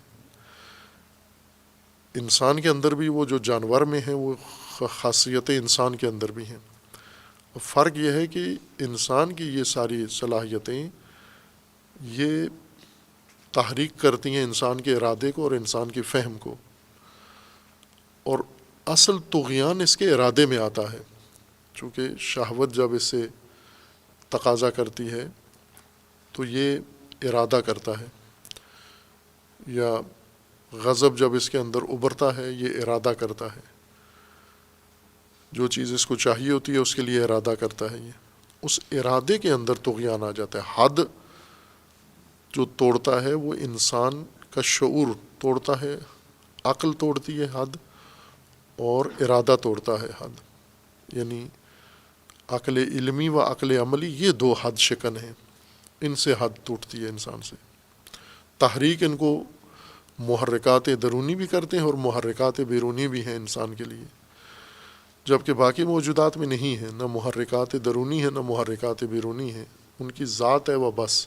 انسان کے اندر بھی وہ جو جانور میں ہیں وہ خاصیتیں انسان کے اندر بھی ہیں. فرق یہ ہے کہ انسان کی یہ ساری صلاحیتیں یہ تحریک کرتی ہیں انسان کے ارادے کو اور انسان کی فہم کو، اور اصل طغیان اس کے ارادے میں آتا ہے. چونکہ شہوت جب اس سے تقاضا کرتی ہے تو یہ ارادہ کرتا ہے، یا غضب جب اس کے اندر ابھرتا ہے یہ ارادہ کرتا ہے. جو چیز اس کو چاہیے ہوتی ہے اس کے لیے ارادہ کرتا ہے، یہ اس ارادے کے اندر طغیان آ جاتا ہے. حد جو توڑتا ہے وہ انسان کا شعور توڑتا ہے، عقل توڑتی ہے حد، اور ارادہ توڑتا ہے حد. یعنی عقل علمی و عقل عملی یہ دو حد شکن ہیں، ان سے حد ٹوٹتی ہے انسان سے. تحریک ان کو محرکات درونی بھی کرتے ہیں اور محرکات بیرونی بھی ہیں انسان کے لیے، جبکہ باقی موجودات میں نہیں ہے، نہ محرکات درونی ہے نہ محرکات بیرونی ہے. ان کی ذات ہے وہ بس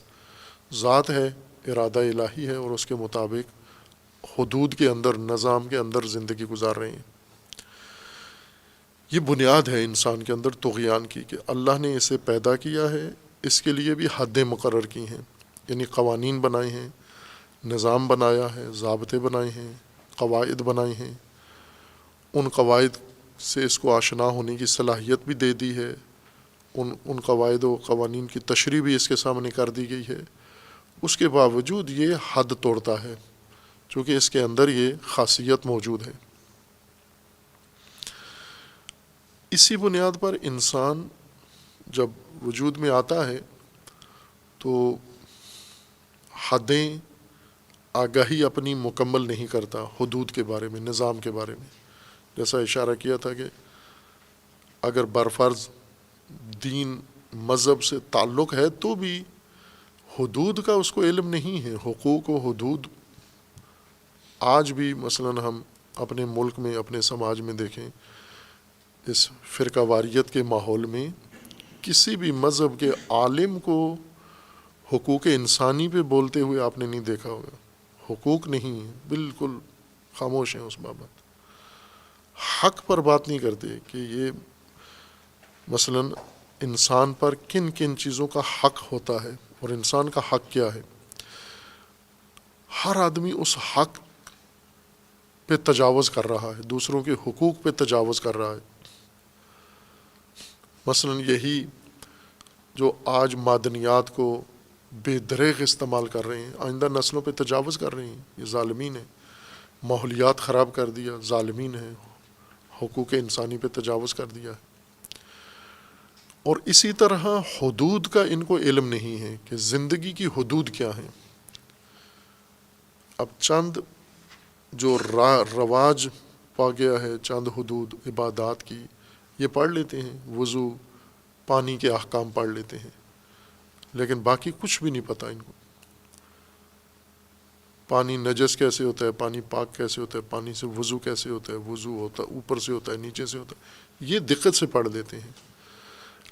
ذات ہے، ارادہ الہی ہے، اور اس کے مطابق حدود کے اندر، نظام کے اندر زندگی گزار رہے ہیں. یہ بنیاد ہے انسان کے اندر طغیان کی کہ اللہ نے اسے پیدا کیا ہے، اس کے لیے بھی حدیں مقرر کی ہیں، یعنی قوانین بنائے ہیں، نظام بنایا ہے، ضابطے بنائے ہیں، قواعد بنائے ہیں. ان قواعد سے اس کو آشنا ہونے کی صلاحیت بھی دے دی ہے، ان قواعد و قوانین کی تشریح بھی اس کے سامنے کر دی گئی ہے. اس کے باوجود یہ حد توڑتا ہے چونکہ اس کے اندر یہ خاصیت موجود ہے. اسی بنیاد پر انسان جب وجود میں آتا ہے تو حدیں آگاہی اپنی مکمل نہیں کرتا حدود کے بارے میں، نظام کے بارے میں. جیسا اشارہ کیا تھا کہ اگر برفرض دین مذہب سے تعلق ہے تو بھی حدود کا اس کو علم نہیں ہے. حقوق و حدود آج بھی مثلا ہم اپنے ملک میں، اپنے سماج میں دیکھیں، اس فرقہ واریت کے ماحول میں کسی بھی مذہب کے عالم کو حقوق انسانی پہ بولتے ہوئے آپ نے نہیں دیکھا ہوگا. حقوق نہیں ہیں، بالکل خاموش ہیں اس بابت. حق پر بات نہیں کرتے کہ یہ مثلا انسان پر کن کن چیزوں کا حق ہوتا ہے اور انسان کا حق کیا ہے. ہر آدمی اس حق پہ تجاوز کر رہا ہے، دوسروں کے حقوق پہ تجاوز کر رہا ہے. مثلا یہی جو آج معدنیات کو بے دریغ استعمال کر رہے ہیں، آئندہ نسلوں پہ تجاوز کر رہے ہیں. یہ ظالمین ہیں. ماحولیات خراب کر دیا، ظالمین ہیں. حقوق انسانی پہ تجاوز کر دیا ہے. اور اسی طرح حدود کا ان کو علم نہیں ہے کہ زندگی کی حدود کیا ہیں. اب چند جو رواج پا گیا ہے، چند حدود عبادات کی، یہ پڑھ لیتے ہیں. وضو، پانی کے احکام پڑھ لیتے ہیں، لیکن باقی کچھ بھی نہیں پتہ ان کو. پانی نجس کیسے ہوتا ہے، پانی پاک کیسے ہوتا ہے، پانی سے وضو کیسے ہوتا ہے، وضو ہوتا ہے اوپر سے ہوتا ہے نیچے سے ہوتا ہے، یہ دقت سے پڑھ لیتے ہیں.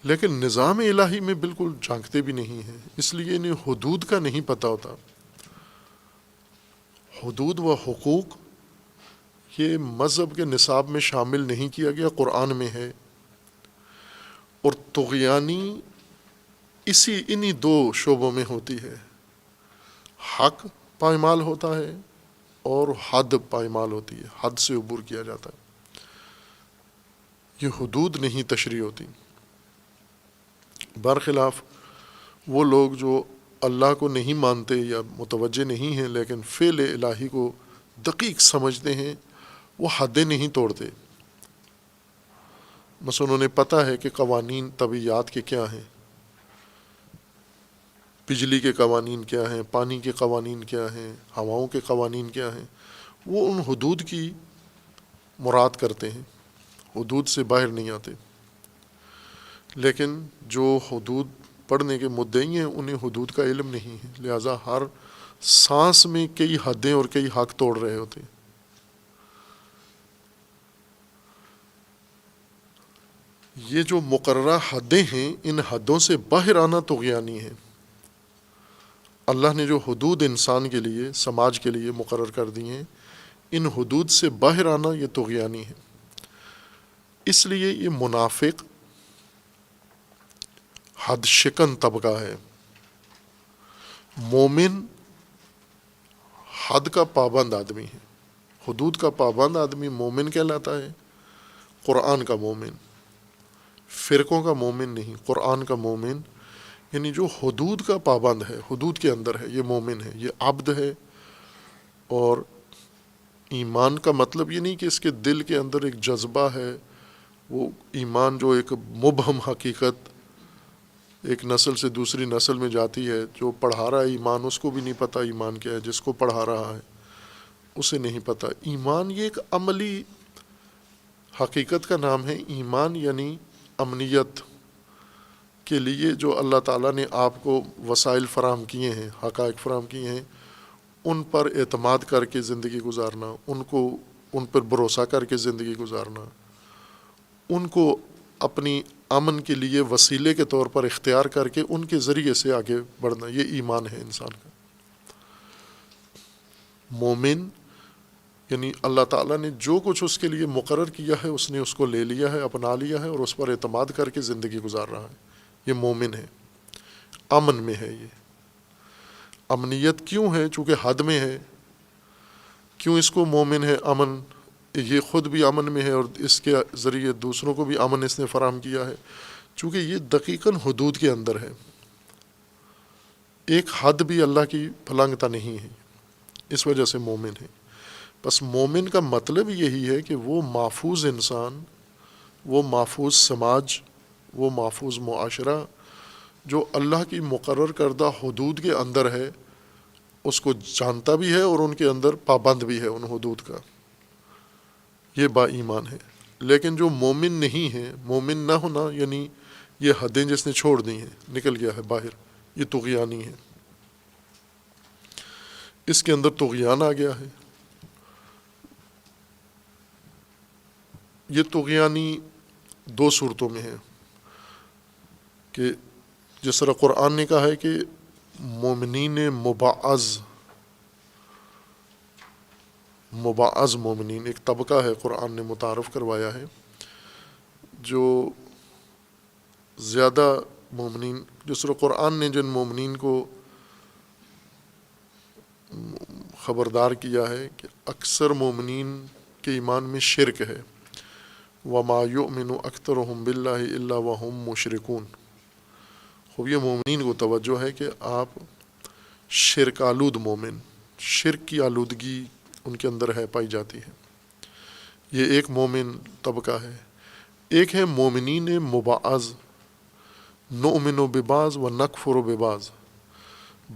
لیکن نظام الہی میں بالکل جھانکتے بھی نہیں ہیں، اس لیے انہیں حدود کا نہیں پتہ ہوتا. حدود و حقوق یہ مذہب کے نصاب میں شامل نہیں کیا گیا، قرآن میں ہے. اور طغیانی انہی دو شعبوں میں ہوتی ہے. حق پائمال ہوتا ہے اور حد پائمال ہوتی ہے، حد سے عبور کیا جاتا ہے. یہ حدود نہیں تشریح ہوتی. برخلاف وہ لوگ جو اللہ کو نہیں مانتے یا متوجہ نہیں ہیں لیکن فعل الہی کو دقیق سمجھتے ہیں، وہ حدیں نہیں توڑتے. مثلا انہیں پتہ ہے کہ قوانین طبیعیات کے کیا ہیں، بجلی کے قوانین کیا ہیں، پانی کے قوانین کیا ہیں، ہواؤں کے قوانین کیا ہیں. وہ ان حدود کی مراد کرتے ہیں، حدود سے باہر نہیں آتے. لیکن جو حدود پڑھنے کے مدعی ہیں انہیں حدود کا علم نہیں ہے، لہٰذا ہر سانس میں کئی حدیں اور کئی حق توڑ رہے ہوتے ہیں. یہ جو مقررہ حدیں ہیں، ان حدوں سے باہر آنا طغیانی ہے. اللہ نے جو حدود انسان کے لیے، سماج کے لیے مقرر کر دی ہیں، ان حدود سے باہر آنا یہ طغیانی ہے. اس لیے یہ منافق حد شکن طبقہ ہے. مومن حد کا پابند آدمی ہے، حدود کا پابند آدمی مومن کہلاتا ہے. قرآن کا مومن، فرقوں کا مومن نہیں، قرآن کا مومن یعنی جو حدود کا پابند ہے، حدود کے اندر ہے، یہ مومن ہے، یہ عبد ہے. اور ایمان کا مطلب یہ نہیں کہ اس کے دل کے اندر ایک جذبہ ہے. وہ ایمان جو ایک مبہم حقیقت ایک نسل سے دوسری نسل میں جاتی ہے، جو پڑھا رہا ہے ایمان اس کو بھی نہیں پتہ ایمان کیا ہے، جس کو پڑھا رہا ہے اسے نہیں پتہ. ایمان یہ ایک عملی حقیقت کا نام ہے. ایمان یعنی امنیت کے لیے جو اللہ تعالیٰ نے آپ کو وسائل فراہم کیے ہیں، حقائق فراہم کیے ہیں، ان پر اعتماد کر کے زندگی گزارنا، ان پر بھروسہ کر کے زندگی گزارنا، ان کو اپنی امن کے لیے وسیلے کے طور پر اختیار کر کے ان کے ذریعے سے آگے بڑھنا، یہ ایمان ہے انسان کا. مومن یعنی اللہ تعالیٰ نے جو کچھ اس کے لیے مقرر کیا ہے اس نے اس کو لے لیا ہے، اپنا لیا ہے اور اس پر اعتماد کر کے زندگی گزار رہا ہے. یہ مومن ہے، امن میں ہے. یہ امنیت کیوں ہے؟ چونکہ حد میں ہے. کیوں اس کو مومن ہے؟ امن، یہ خود بھی امن میں ہے اور اس کے ذریعے دوسروں کو بھی امن اس نے فراہم کیا ہے. چونکہ یہ دقیقاً حدود کے اندر ہے، ایک حد بھی اللہ کی پھلانگتا نہیں ہے، اس وجہ سے مومن ہے. بس مومن کا مطلب یہی ہے کہ وہ محفوظ انسان، وہ محفوظ سماج، وہ محفوظ معاشرہ جو اللہ کی مقرر کردہ حدود کے اندر ہے، اس کو جانتا بھی ہے اور ان کے اندر پابند بھی ہے ان حدود کا، یہ با ایمان ہے۔ لیکن جو مومن نہیں ہے، مومن نہ ہونا یعنی یہ حدیں جس نے چھوڑ دی ہیں، نکل گیا ہے باہر، یہ طغیانی ہے، اس کے اندر طغیان آ گیا ہے۔ یہ طغیانی دو صورتوں میں ہے کہ جس طرح قرآن نے کہا ہے کہ مومنین مبعض مومنین ایک طبقہ ہے، قرآن نے متعارف کروایا ہے، جو زیادہ مومنین، جس طرح قرآن نے جن مومنین کو خبردار کیا ہے کہ اکثر مومنین کے ایمان میں شرک ہے، وَمَا يُؤْمِنُ أَكْثَرُهُمْ بِاللَّهِ إِلَّا وَهُمْ مُشْرِكُونَ۔ خوب یہ مومنین کو توجہ ہے کہ آپ شرک آلود مومن، شرک کی آلودگی ان کے اندر ہے، پائی جاتی ہے، یہ ایک مومن طبقہ ہے۔ ایک ہے مومنین مبعض، نؤمن ببعض و نکفر ببعض،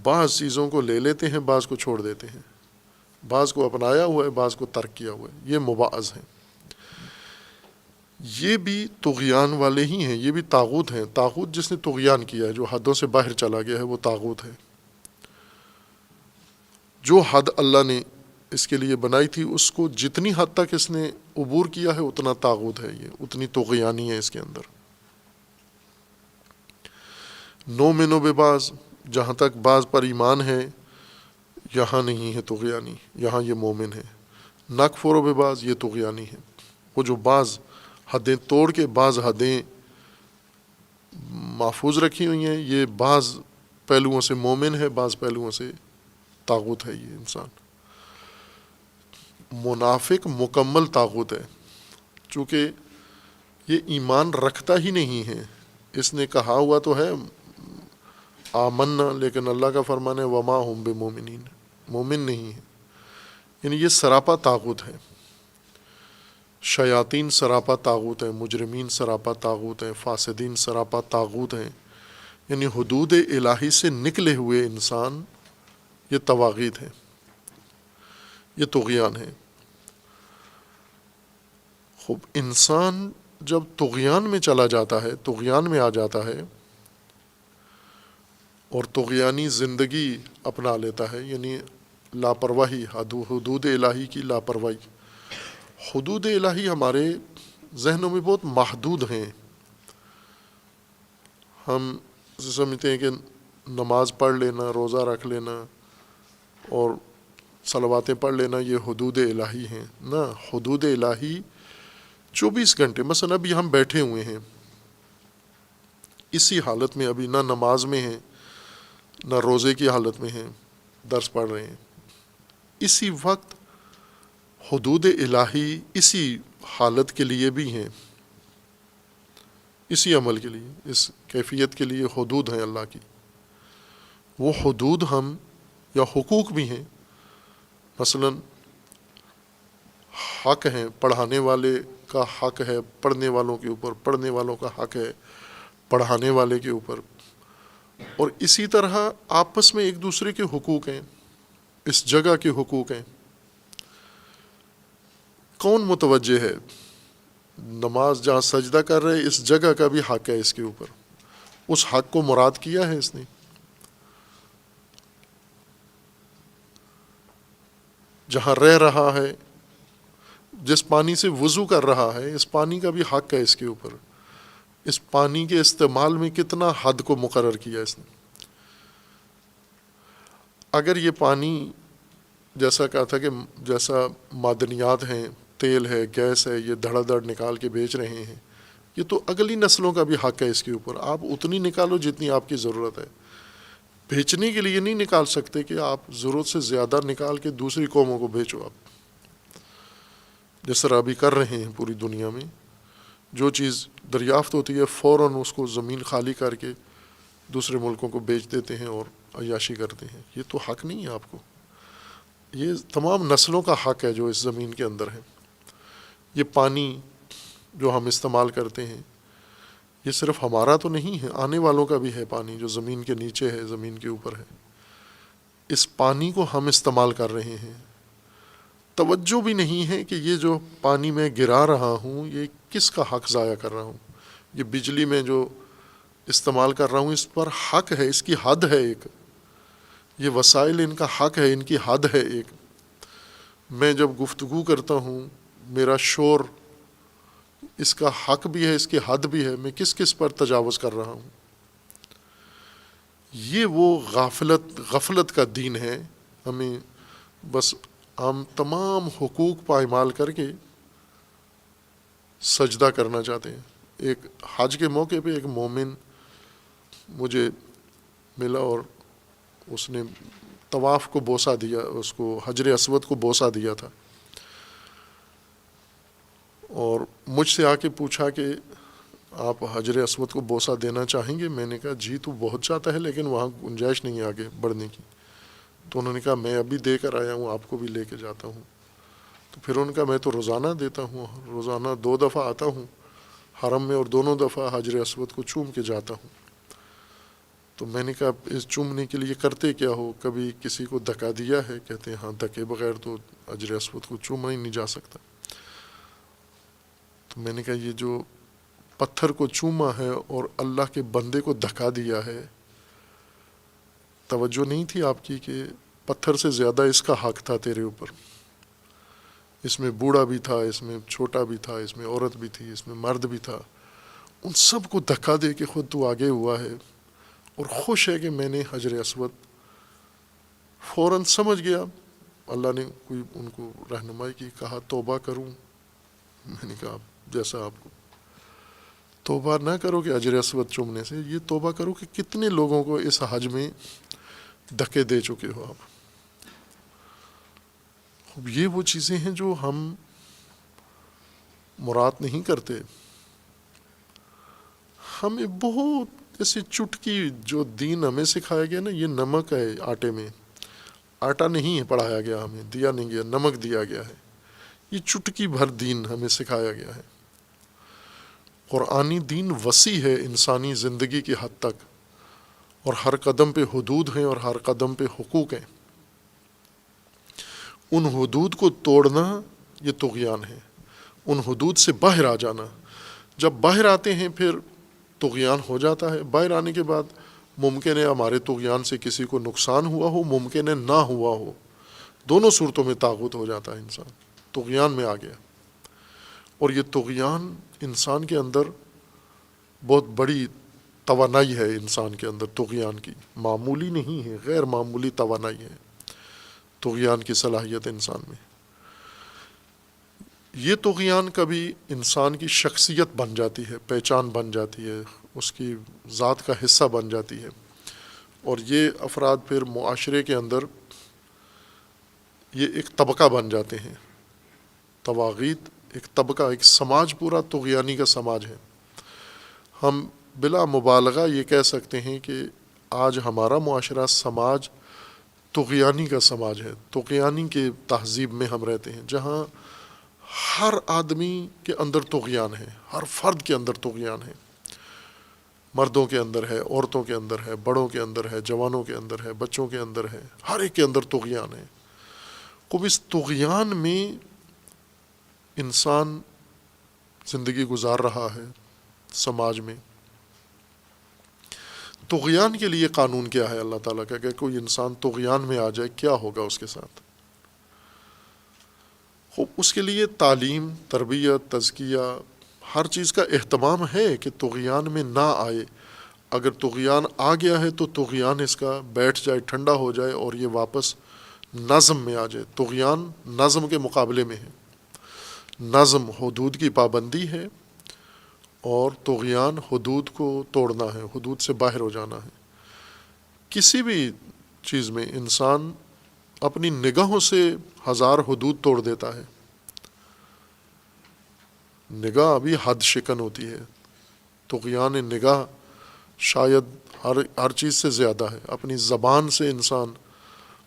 بعض چیزوں کو لے لیتے ہیں، بعض کو چھوڑ دیتے ہیں، بعض کو اپنایا ہوا ہے، بعض کو ترک کیا ہوا ہے، یہ مبعض ہیں۔ یہ بھی طغیان والے ہی ہیں، یہ بھی طاغوت ہیں۔ طاغوت جس نے طغیان کیا ہے، جو حدوں سے باہر چلا گیا ہے، وہ طاغوت ہے۔ جو حد اللہ نے اس کے لیے بنائی تھی، اس کو جتنی حد تک اس نے عبور کیا ہے اتنا طاغوت ہے، یہ اتنی طغیانی ہے اس کے اندر۔ نؤمن ببعض، جہاں تک بعض پر ایمان ہے یہاں نہیں ہے طغیانی، یہاں یہ مومن ہے۔ نکفر ببعض، یہ طغیانی ہے، وہ جو بعض حدیں توڑ کے بعض حدیں محفوظ رکھی ہوئی ہیں، یہ بعض پہلوؤں سے مومن ہے، بعض پہلوؤں سے طاغوت ہے یہ انسان۔ منافق مکمل طاغوت ہے، چونکہ یہ ایمان رکھتا ہی نہیں ہے، اس نے کہا ہوا تو ہے آمنا، لیکن اللہ کا فرمان ہے وما ہم بمومنین، مومن نہیں ہے، یعنی یہ سراپا طاغوت ہے۔ شیاطین سراپا طاغوت ہیں، مجرمین سراپا طاغوت ہیں، فاسدین سراپا طاغوت ہیں، یعنی حدود الہی سے نکلے ہوئے انسان یہ طواغیت ہیں، یہ طغیان ہے۔ خوب انسان جب طغیان میں چلا جاتا ہے، طغیان میں آ جاتا ہے اور طغیانی زندگی اپنا لیتا ہے، یعنی لاپرواہی، حدود الہی کی لاپرواہی۔ حدود الہی ہمارے ذہنوں میں بہت محدود ہیں، ہم سمجھتے ہیں کہ نماز پڑھ لینا، روزہ رکھ لینا اور صلواتیں پڑھ لینا یہ حدود الہی ہیں۔ نہ، حدود الہی 24 گھنٹے، مثلا ابھی ہم بیٹھے ہوئے ہیں اسی حالت میں، ابھی نہ نماز میں ہیں نہ روزے کی حالت میں ہیں، درس پڑھ رہے ہیں، اسی وقت حدود الہی اسی حالت کے لیے بھی ہیں، اسی عمل کے لیے، اس کیفیت کے لیے حدود ہیں اللہ کی۔ وہ حدود ہم یا حقوق بھی ہیں، مثلا حق ہیں، پڑھانے والے کا حق ہے پڑھنے والوں کے اوپر، پڑھنے والوں کا حق ہے پڑھانے والے کے اوپر، اور اسی طرح آپس میں ایک دوسرے کے حقوق ہیں، اس جگہ کے حقوق ہیں۔ کون متوجہ ہے؟ نماز جہاں سجدہ کر رہے، اس جگہ کا بھی حق ہے اس کے اوپر، اس حق کو مراد کیا ہے اس نے۔ جہاں رہ رہا ہے، جس پانی سے وضو کر رہا ہے، اس پانی کا بھی حق ہے اس کے اوپر، اس پانی کے استعمال میں کتنا حد کو مقرر کیا اس نے۔ اگر یہ پانی جیسا کہا تھا کہ جیسا معدنیات ہیں، تیل ہے، گیس ہے، یہ دھڑا دھڑ نکال کے بیچ رہے ہیں، یہ تو اگلی نسلوں کا بھی حق ہے اس کے اوپر، آپ اتنی نکالو جتنی آپ کی ضرورت ہے، بیچنے کے لیے نہیں نکال سکتے کہ آپ ضرورت سے زیادہ نکال کے دوسری قوموں کو بیچو۔ آپ جس طرح ابھی کر رہے ہیں پوری دنیا میں، جو چیز دریافت ہوتی ہے فوراً اس کو زمین خالی کر کے دوسرے ملکوں کو بیچ دیتے ہیں اور عیاشی کرتے ہیں۔ یہ تو حق نہیں ہے آپ کو، یہ تمام نسلوں کا حق ہے جو اس زمین کے اندر ہے۔ یہ پانی جو ہم استعمال کرتے ہیں، یہ صرف ہمارا تو نہیں ہے، آنے والوں کا بھی ہے پانی، جو زمین کے نیچے ہے، زمین کے اوپر ہے۔ اس پانی کو ہم استعمال کر رہے ہیں، توجہ بھی نہیں ہے کہ یہ جو پانی میں گرا رہا ہوں یہ کس کا حق ضائع کر رہا ہوں۔ یہ بجلی میں جو استعمال کر رہا ہوں اس پر حق ہے، اس کی حد ہے ایک، یہ وسائل ان کا حق ہے، ان کی حد ہے ایک۔ میں جب گفتگو کرتا ہوں، میرا شور، اس کا حق بھی ہے، اس کی حد بھی ہے، میں کس کس پر تجاوز کر رہا ہوں۔ یہ وہ غفلت کا دین ہے۔ ہمیں بس ہم تمام حقوق پائمال کر کے سجدہ کرنا چاہتے ہیں۔ ایک حج کے موقع پہ ایک مومن مجھے ملا اور اس نے طواف کو بوسہ دیا، اس کو حجر اسود کو بوسہ دیا تھا، اور مجھ سے آ کے پوچھا کہ آپ حجر اسود کو بوسہ دینا چاہیں گے؟ میں نے کہا جی تو بہت چاہتا ہے لیکن وہاں گنجائش نہیں ہے آگے بڑھنے کی۔ تو انہوں نے کہا میں ابھی دے کر آیا ہوں، آپ کو بھی لے کے جاتا ہوں۔ تو پھر ان کا میں تو روزانہ دیتا ہوں، روزانہ 2 دفعہ آتا ہوں حرم میں اور دونوں دفعہ حجر اسود کو چوم کے جاتا ہوں۔ تو میں نے کہا اس چومنے کے لیے کرتے کیا ہو؟ کبھی کسی کو دھکا دیا ہے؟ کہتے ہیں ہاں، دھکے بغیر تو حجر اسود کو چوما ہی نہیں جا سکتا۔ تو میں نے کہا یہ جو پتھر کو چوما ہے اور اللہ کے بندے کو دھکا دیا ہے، توجہ نہیں تھی آپ کی کہ پتھر سے زیادہ اس کا حق تھا تیرے اوپر۔ اس میں بوڑھا بھی تھا، اس میں چھوٹا بھی تھا، اس میں عورت بھی تھی، اس میں مرد بھی تھا، ان سب کو دھکا دے کے خود تو آگے ہوا ہے اور خوش ہے کہ میں نے حجر اسود۔ فوراً سمجھ گیا، اللہ نے کوئی ان کو رہنمائی کی، کہا توبہ کروں؟ میں نے کہا جیسا آپ کو، توبہ نہ کرو کہ حجر اسود چومنے سے، یہ توبہ کرو کہ کتنے لوگوں کو اس حج میں دھکے دے چکے ہو آپ۔ یہ وہ چیزیں ہیں جو ہم مراد نہیں کرتے۔ ہمیں بہت ایسی چٹکی جو دین ہمیں سکھایا گیا نا، یہ نمک ہے آٹے میں، آٹا نہیں ہے پڑھایا گیا، ہمیں دیا نہیں گیا، نمک دیا گیا ہے۔ یہ چٹکی بھر دین ہمیں سکھایا گیا ہے۔ قرآنی دین وسیع ہے انسانی زندگی کی حد تک، اور ہر قدم پہ حدود ہیں اور ہر قدم پہ حقوق ہیں۔ ان حدود کو توڑنا یہ طغیان ہے، ان حدود سے باہر آ جانا۔ جب باہر آتے ہیں پھر طغیان ہو جاتا ہے۔ باہر آنے کے بعد ممکن ہے ہمارے طغیان سے کسی کو نقصان ہوا ہو، ممکن ہے نہ ہوا ہو، دونوں صورتوں میں طاغوت ہو جاتا ہے انسان، طغیان میں آ گیا۔ اور یہ طغیان انسان کے اندر بہت بڑی توانائی ہے، انسان کے اندر طغیان کی معمولی نہیں ہے، غیر معمولی توانائی ہے طغیان کی صلاحیت انسان میں۔ یہ طغیان کبھی انسان کی شخصیت بن جاتی ہے، پہچان بن جاتی ہے، اس کی ذات کا حصہ بن جاتی ہے، اور یہ افراد پھر معاشرے کے اندر یہ ایک طبقہ بن جاتے ہیں۔ طواغیت ایک طبقہ، ایک سماج پورا طغیانی کا سماج ہے۔ ہم بلا مبالغہ یہ کہہ سکتے ہیں کہ آج ہمارا معاشرہ سماج طغیانی کا سماج ہے، طغیانی کے تہذیب میں ہم رہتے ہیں، جہاں ہر آدمی کے اندر طغیان ہے، ہر فرد کے اندر طغیان ہے، مردوں کے اندر ہے، عورتوں کے اندر ہے، بڑوں کے اندر ہے، جوانوں کے اندر ہے، بچوں کے اندر ہے، ہر ایک کے اندر طغیان ہے۔ خوب اس طغیان میں انسان زندگی گزار رہا ہے سماج میں۔ طغیان کے لیے قانون کیا ہے اللہ تعالیٰ کا، کہ کوئی انسان طغیان میں آ جائے کیا ہوگا اس کے ساتھ؟ اس کے لیے تعلیم، تربیت، تزکیہ، ہر چیز کا اہتمام ہے کہ طغیان میں نہ آئے۔ اگر طغیان آ گیا ہے تو طغیان اس کا بیٹھ جائے، ٹھنڈا ہو جائے اور یہ واپس نظم میں آ جائے۔ طغیان نظم کے مقابلے میں ہے، نظم حدود کی پابندی ہے اور طغیان حدود کو توڑنا ہے، حدود سے باہر ہو جانا ہے۔ کسی بھی چیز میں انسان اپنی نگاہوں سے 1000 حدود توڑ دیتا ہے۔ نگاہ ابھی حد شکن ہوتی ہے، طغیان نگاہ شاید ہر چیز سے زیادہ ہے۔ اپنی زبان سے انسان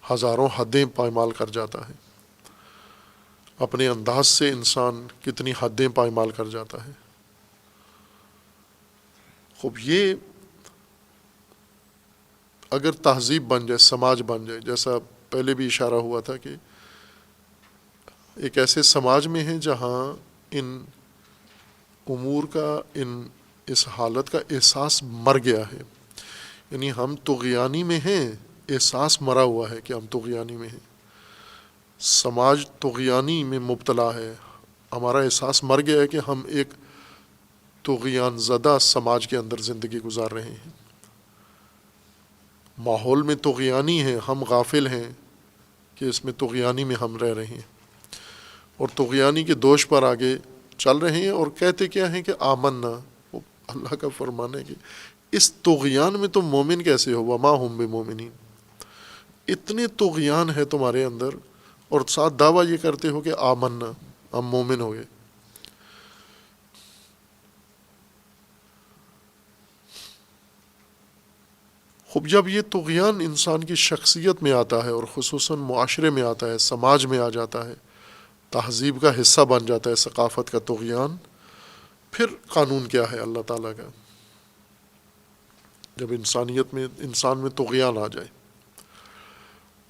ہزاروں حدیں پائمال کر جاتا ہے، اپنے انداز سے انسان کتنی حدیں پائمال کر جاتا ہے۔ خوب یہ اگر تہذیب بن جائے، سماج بن جائے، جیسا پہلے بھی اشارہ ہوا تھا کہ ایک ایسے سماج میں ہے جہاں ان امور کا، اس حالت کا احساس مر گیا ہے، یعنی ہم طغیانی میں ہیں، احساس مرا ہوا ہے کہ ہم طغیانی میں ہیں، سماج طغیانی میں مبتلا ہے، ہمارا احساس مر گیا ہے کہ ہم ایک طغیان زدہ سماج کے اندر زندگی گزار رہے ہیں، ماحول میں طغیانی ہے، ہم غافل ہیں کہ اس میں طغیانی میں ہم رہ رہے ہیں، اور طغیانی کے دوش پر آگے چل رہے ہیں، اور کہتے کیا ہیں کہ آمنا، وہ اللہ کا فرمان ہے کہ اس طغیان میں تم مومن کیسے ہو، وما ہم بمومنین، اتنے طغیان ہے تمہارے اندر، اور ساتھ دعویٰ یہ کرتے ہو کہ آمنا، ہم مومن ہو گئے۔ خوب جب یہ طغیان انسان کی شخصیت میں آتا ہے اور خصوصاً معاشرے میں آتا ہے، سماج میں آ جاتا ہے، تہذیب کا حصہ بن جاتا ہے ثقافت کا طغیان، پھر قانون کیا ہے اللہ تعالیٰ کا؟ جب انسان میں طغیان آ جائے،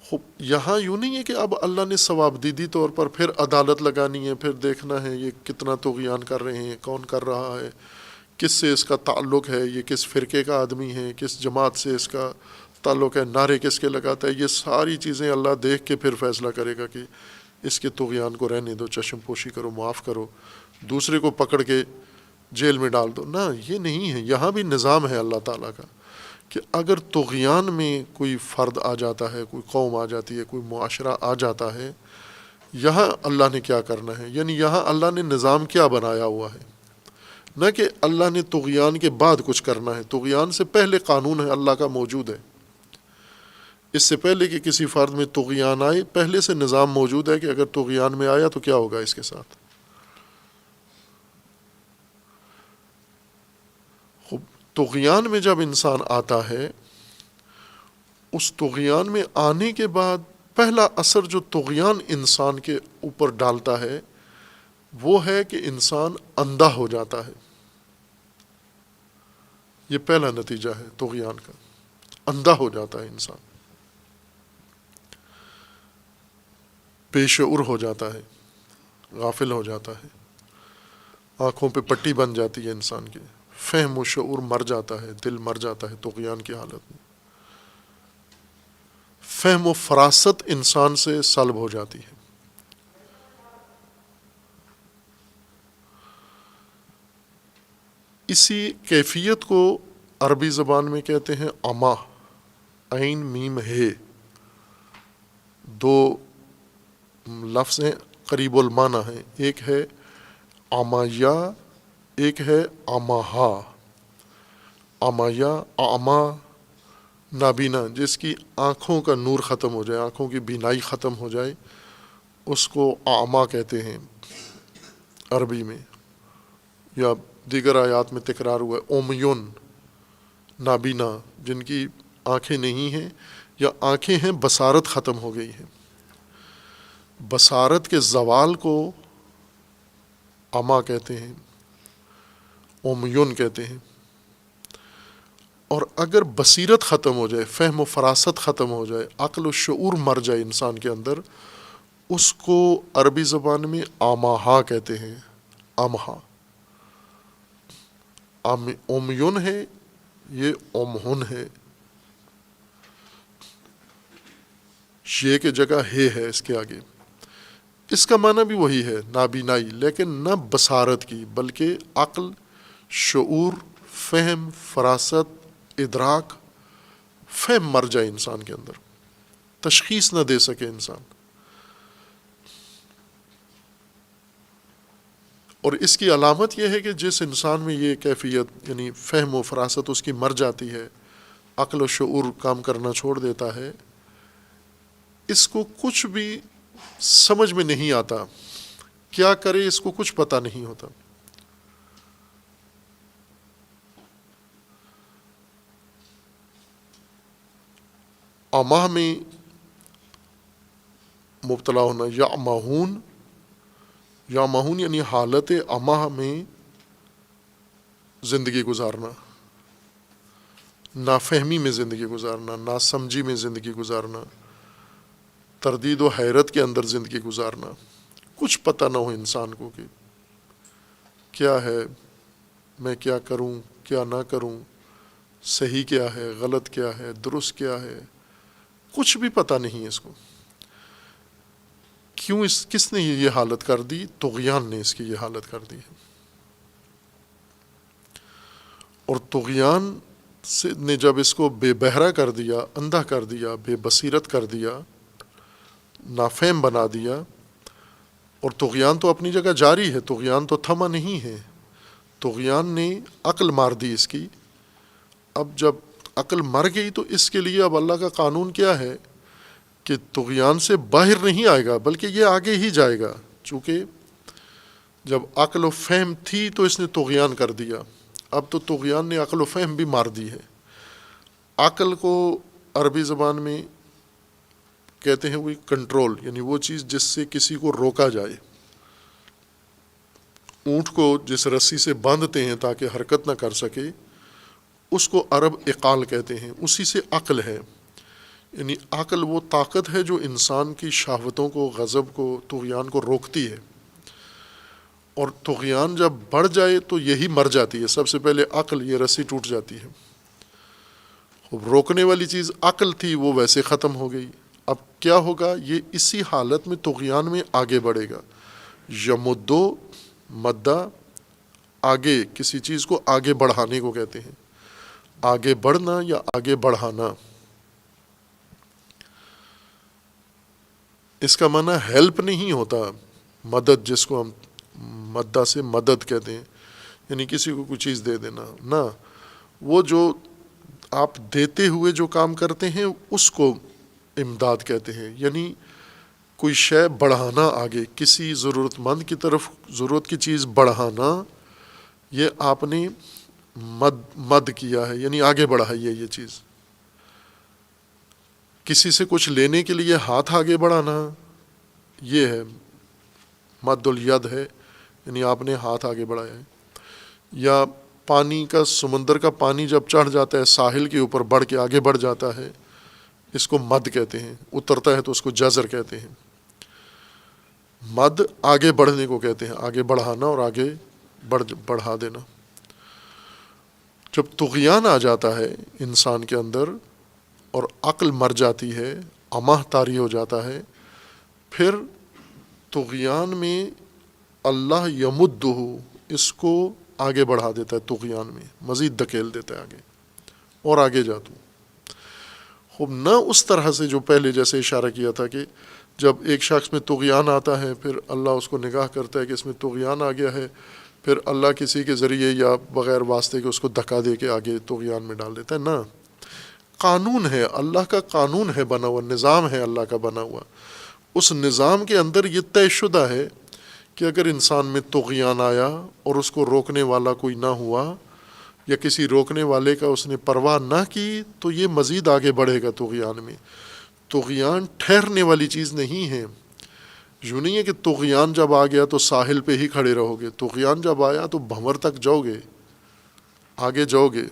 خوب یہاں یوں نہیں ہے کہ اب اللہ نے ثوابدیدی طور پر پھر عدالت لگانی ہے، پھر دیکھنا ہے یہ کتنا طغیان کر رہے ہیں، کون کر رہا ہے، کس سے اس کا تعلق ہے، یہ کس فرقے کا آدمی ہے، کس جماعت سے اس کا تعلق ہے، نعرے کس کے لگاتا ہے، یہ ساری چیزیں اللہ دیکھ کے پھر فیصلہ کرے گا کہ اس کے طغیان کو رہنے دو، چشم پوشی کرو، معاف کرو، دوسرے کو پکڑ کے جیل میں ڈال دو۔ نہ، یہ نہیں ہے، یہاں بھی نظام ہے اللہ تعالیٰ کا کہ اگر طغیان میں کوئی فرد آ جاتا ہے، کوئی قوم آ جاتی ہے، کوئی معاشرہ آ جاتا ہے، یہاں اللہ نے کیا کرنا ہے، یعنی یہاں اللہ نے نظام کیا بنایا ہوا ہے، نہ کہ اللہ نے طغیان کے بعد کچھ کرنا ہے، طغیان سے پہلے قانون ہے اللہ کا موجود ہے، اس سے پہلے کہ کسی فرد میں طغیان آئے پہلے سے نظام موجود ہے کہ اگر طغیان میں آیا تو کیا ہوگا اس کے ساتھ۔ طغیان میں جب انسان آتا ہے، اس طغیان میں آنے کے بعد پہلا اثر جو طغیان انسان کے اوپر ڈالتا ہے وہ ہے کہ انسان اندھا ہو جاتا ہے۔ یہ پہلا نتیجہ ہے طغیان کا، اندھا ہو جاتا ہے انسان، بے شعور ہو جاتا ہے، غافل ہو جاتا ہے، آنکھوں پہ پٹی بن جاتی ہے انسان کے، فہم و شعور مر جاتا ہے، دل مر جاتا ہے طغیان کی حالت میں، فہم و فراست انسان سے سلب ہو جاتی ہے۔ اسی کیفیت کو عربی زبان میں کہتے ہیں عما، عین میم ہے، دو لفظ ہیں قریب المعنی ہیں، ایک ہے عمایا، ایک ہے عماہا۔ عمایا، اعما، نابینا، جس کی آنکھوں کا نور ختم ہو جائے، آنکھوں کی بینائی ختم ہو جائے، اس کو اعما کہتے ہیں عربی میں، یا دیگر آیات میں تکرار ہوا ہے اومیون، نابینا، جن کی آنکھیں نہیں ہیں یا آنکھیں ہیں بصارت ختم ہو گئی ہے، بصارت کے زوال کو عما کہتے ہیں، اومیون کہتے ہیں۔ اور اگر بصیرت ختم ہو جائے، فہم و فراست ختم ہو جائے، عقل و شعور مر جائے انسان کے اندر، اس کو عربی زبان میں آماہا کہتے ہیں، امہا۔ اومیون ہے، یہ اومہن ہے، یہ کی جگہ ہے اس کے آگے، اس کا معنی بھی وہی ہے، نابینائی، لیکن نہ بصارت کی بلکہ عقل، شعور، فہم، فراست، ادراک، فہم مر جائے انسان کے اندر، تشخیص نہ دے سکے انسان۔ اور اس کی علامت یہ ہے کہ جس انسان میں یہ کیفیت یعنی فہم و فراست اس کی مر جاتی ہے، عقل و شعور کام کرنا چھوڑ دیتا ہے، اس کو کچھ بھی سمجھ میں نہیں آتا، کیا کرے اس کو کچھ پتہ نہیں ہوتا۔ اماہ میں مبتلا ہونا، یا مہون یعنی حالت اماہ میں زندگی گزارنا، نافہمی میں زندگی گزارنا، ناسمجھی میں زندگی گزارنا، تردید و حیرت کے اندر زندگی گزارنا، کچھ پتہ نہ ہو انسان کو کہ کیا ہے، میں کیا کروں کیا نہ کروں، صحیح کیا ہے، غلط کیا ہے، درست کیا ہے، کچھ بھی پتہ نہیں اس کو۔ کیوں؟ کس نے یہ حالت کر دی؟ طغیان نے اس کی یہ حالت کر دی ہے۔ اور طغیان نے جب اس کو بے بہرا کر دیا، اندھا کر دیا، بے بصیرت کر دیا، نافہم بنا دیا، اور طغیان تو اپنی جگہ جاری ہے، طغیان تو تھما نہیں ہے، طغیان نے عقل مار دی اس کی۔ اب جب عقل مر گئی تو اس کے لیے اب اللہ کا قانون کیا ہے کہ طغیان سے باہر نہیں آئے گا بلکہ یہ آگے ہی جائے گا، چونکہ جب عقل و فہم تھی تو اس نے طغیان کر دیا، اب تو طغیان نے عقل و فہم بھی مار دی ہے۔ عقل کو عربی زبان میں کہتے ہیں وہ کنٹرول، یعنی وہ چیز جس سے کسی کو روکا جائے۔ اونٹ کو جس رسی سے باندھتے ہیں تاکہ حرکت نہ کر سکے، اس کو عرب اقال کہتے ہیں، اسی سے عقل ہے۔ یعنی عقل وہ طاقت ہے جو انسان کی شہوتوں کو، غضب کو، طغیان کو روکتی ہے، اور طغیان جب بڑھ جائے تو یہی مر جاتی ہے۔ سب سے پہلے عقل، یہ رسی ٹوٹ جاتی ہے۔ روکنے والی چیز عقل تھی، وہ ویسے ختم ہو گئی۔ اب کیا ہوگا؟ یہ اسی حالت میں طغیان میں آگے بڑھے گا۔ یمدو، مدہ، آگے کسی چیز کو آگے بڑھانے کو کہتے ہیں، آگے بڑھنا یا آگے بڑھانا۔ اس کا معنی ہیلپ نہیں ہوتا، مدد، جس کو ہم مدہ سے مدد کہتے ہیں، یعنی کسی کو کوئی چیز دے دینا، نہ، وہ جو آپ دیتے ہوئے جو کام کرتے ہیں اس کو امداد کہتے ہیں۔ یعنی کوئی شے بڑھانا، آگے کسی ضرورت مند کی طرف ضرورت کی چیز بڑھانا، یہ آپ نے مد کیا ہے، یعنی آگے بڑھائی ہے یہ چیز۔ کسی سے کچھ لینے کے لیے ہاتھ آگے بڑھانا، یہ ہے مد الید ہے، یعنی آپ نے ہاتھ آگے بڑھایا ہے۔ یا پانی کا، سمندر کا پانی جب چڑھ جاتا ہے ساحل کے اوپر، بڑھ کے آگے بڑھ جاتا ہے، اس کو مد کہتے ہیں۔ اترتا ہے تو اس کو جزر کہتے ہیں۔ مد آگے بڑھنے کو کہتے ہیں، آگے بڑھانا اور آگے بڑھا دینا۔ جب طغیان آ جاتا ہے انسان کے اندر اور عقل مر جاتی ہے، عمہ طاری ہو جاتا ہے، پھر طغیان میں اللہ یمدہ، اس کو آگے بڑھا دیتا ہے، طغیان میں مزید دھکیل دیتا ہے آگے، اور آگے جا تو خوب نہ اس طرح سے جو پہلے جیسے اشارہ کیا تھا کہ جب ایک شخص میں طغیان آتا ہے پھر اللہ اس کو نگاہ کرتا ہے کہ اس میں طغیان آ گیا ہے، پھر اللہ کسی کے ذریعے یا بغیر واسطے کے اس کو دھکا دے کے آگے طغیان میں ڈال دیتا ہے۔ نہ، قانون ہے، اللہ کا قانون ہے بنا ہوا، نظام ہے اللہ کا بنا ہوا۔ اس نظام کے اندر یہ طے شدہ ہے کہ اگر انسان میں طغیان آیا اور اس کو روکنے والا کوئی نہ ہوا، یا کسی روکنے والے کا اس نے پرواہ نہ کی، تو یہ مزید آگے بڑھے گا طغیان میں۔ طغیان ٹھہرنے والی چیز نہیں ہے۔ یوں نہیں ہے کہ طغیان جب آ گیا تو ساحل پہ ہی کھڑے رہو گے، طغیان جب آیا تو بھنور تک جاؤ گے، آگے جاؤ گے،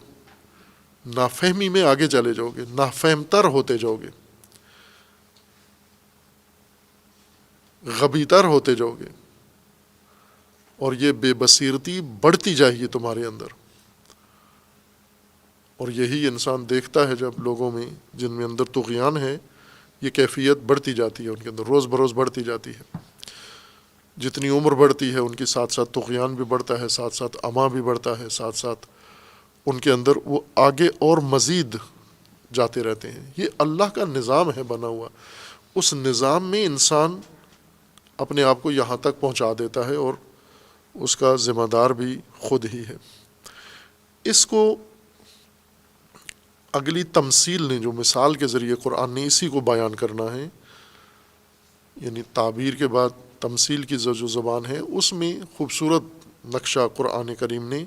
نافہمی میں آگے چلے جاؤ گے، نافہم تر ہوتے جاؤ گے، غبی تر ہوتے جاؤ گے، اور یہ بے بصیرتی بڑھتی جائے گی تمہارے اندر۔ اور یہی انسان دیکھتا ہے جب لوگوں میں جن میں اندر طغیان ہے، یہ کیفیت بڑھتی جاتی ہے ان کے اندر، روز بروز بڑھتی جاتی ہے۔ جتنی عمر بڑھتی ہے ان کی ساتھ ساتھ طغیان بھی بڑھتا ہے، ساتھ ساتھ عمہ بھی بڑھتا ہے، ساتھ ساتھ ان کے اندر وہ آگے اور مزید جاتے رہتے ہیں۔ یہ اللہ کا نظام ہے بنا ہوا، اس نظام میں انسان اپنے آپ کو یہاں تک پہنچا دیتا ہے اور اس کا ذمہ دار بھی خود ہی ہے۔ اس کو اگلی تمثیل نے، جو مثال کے ذریعے قرآن نے اسی کو بیان کرنا ہے، یعنی تعبیر کے بعد تمثیل کی جو زبان ہے، اس میں خوبصورت نقشہ قرآن کریم نے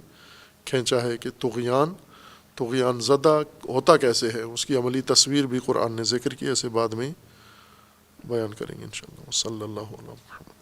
کھینچا ہے کہ طغیان زدہ ہوتا کیسے ہے، اس کی عملی تصویر بھی قرآن نے ذکر کی، ایسے بعد میں بیان کریں گے انشاءاللہ۔ صلی اللہ علیہ وسلم۔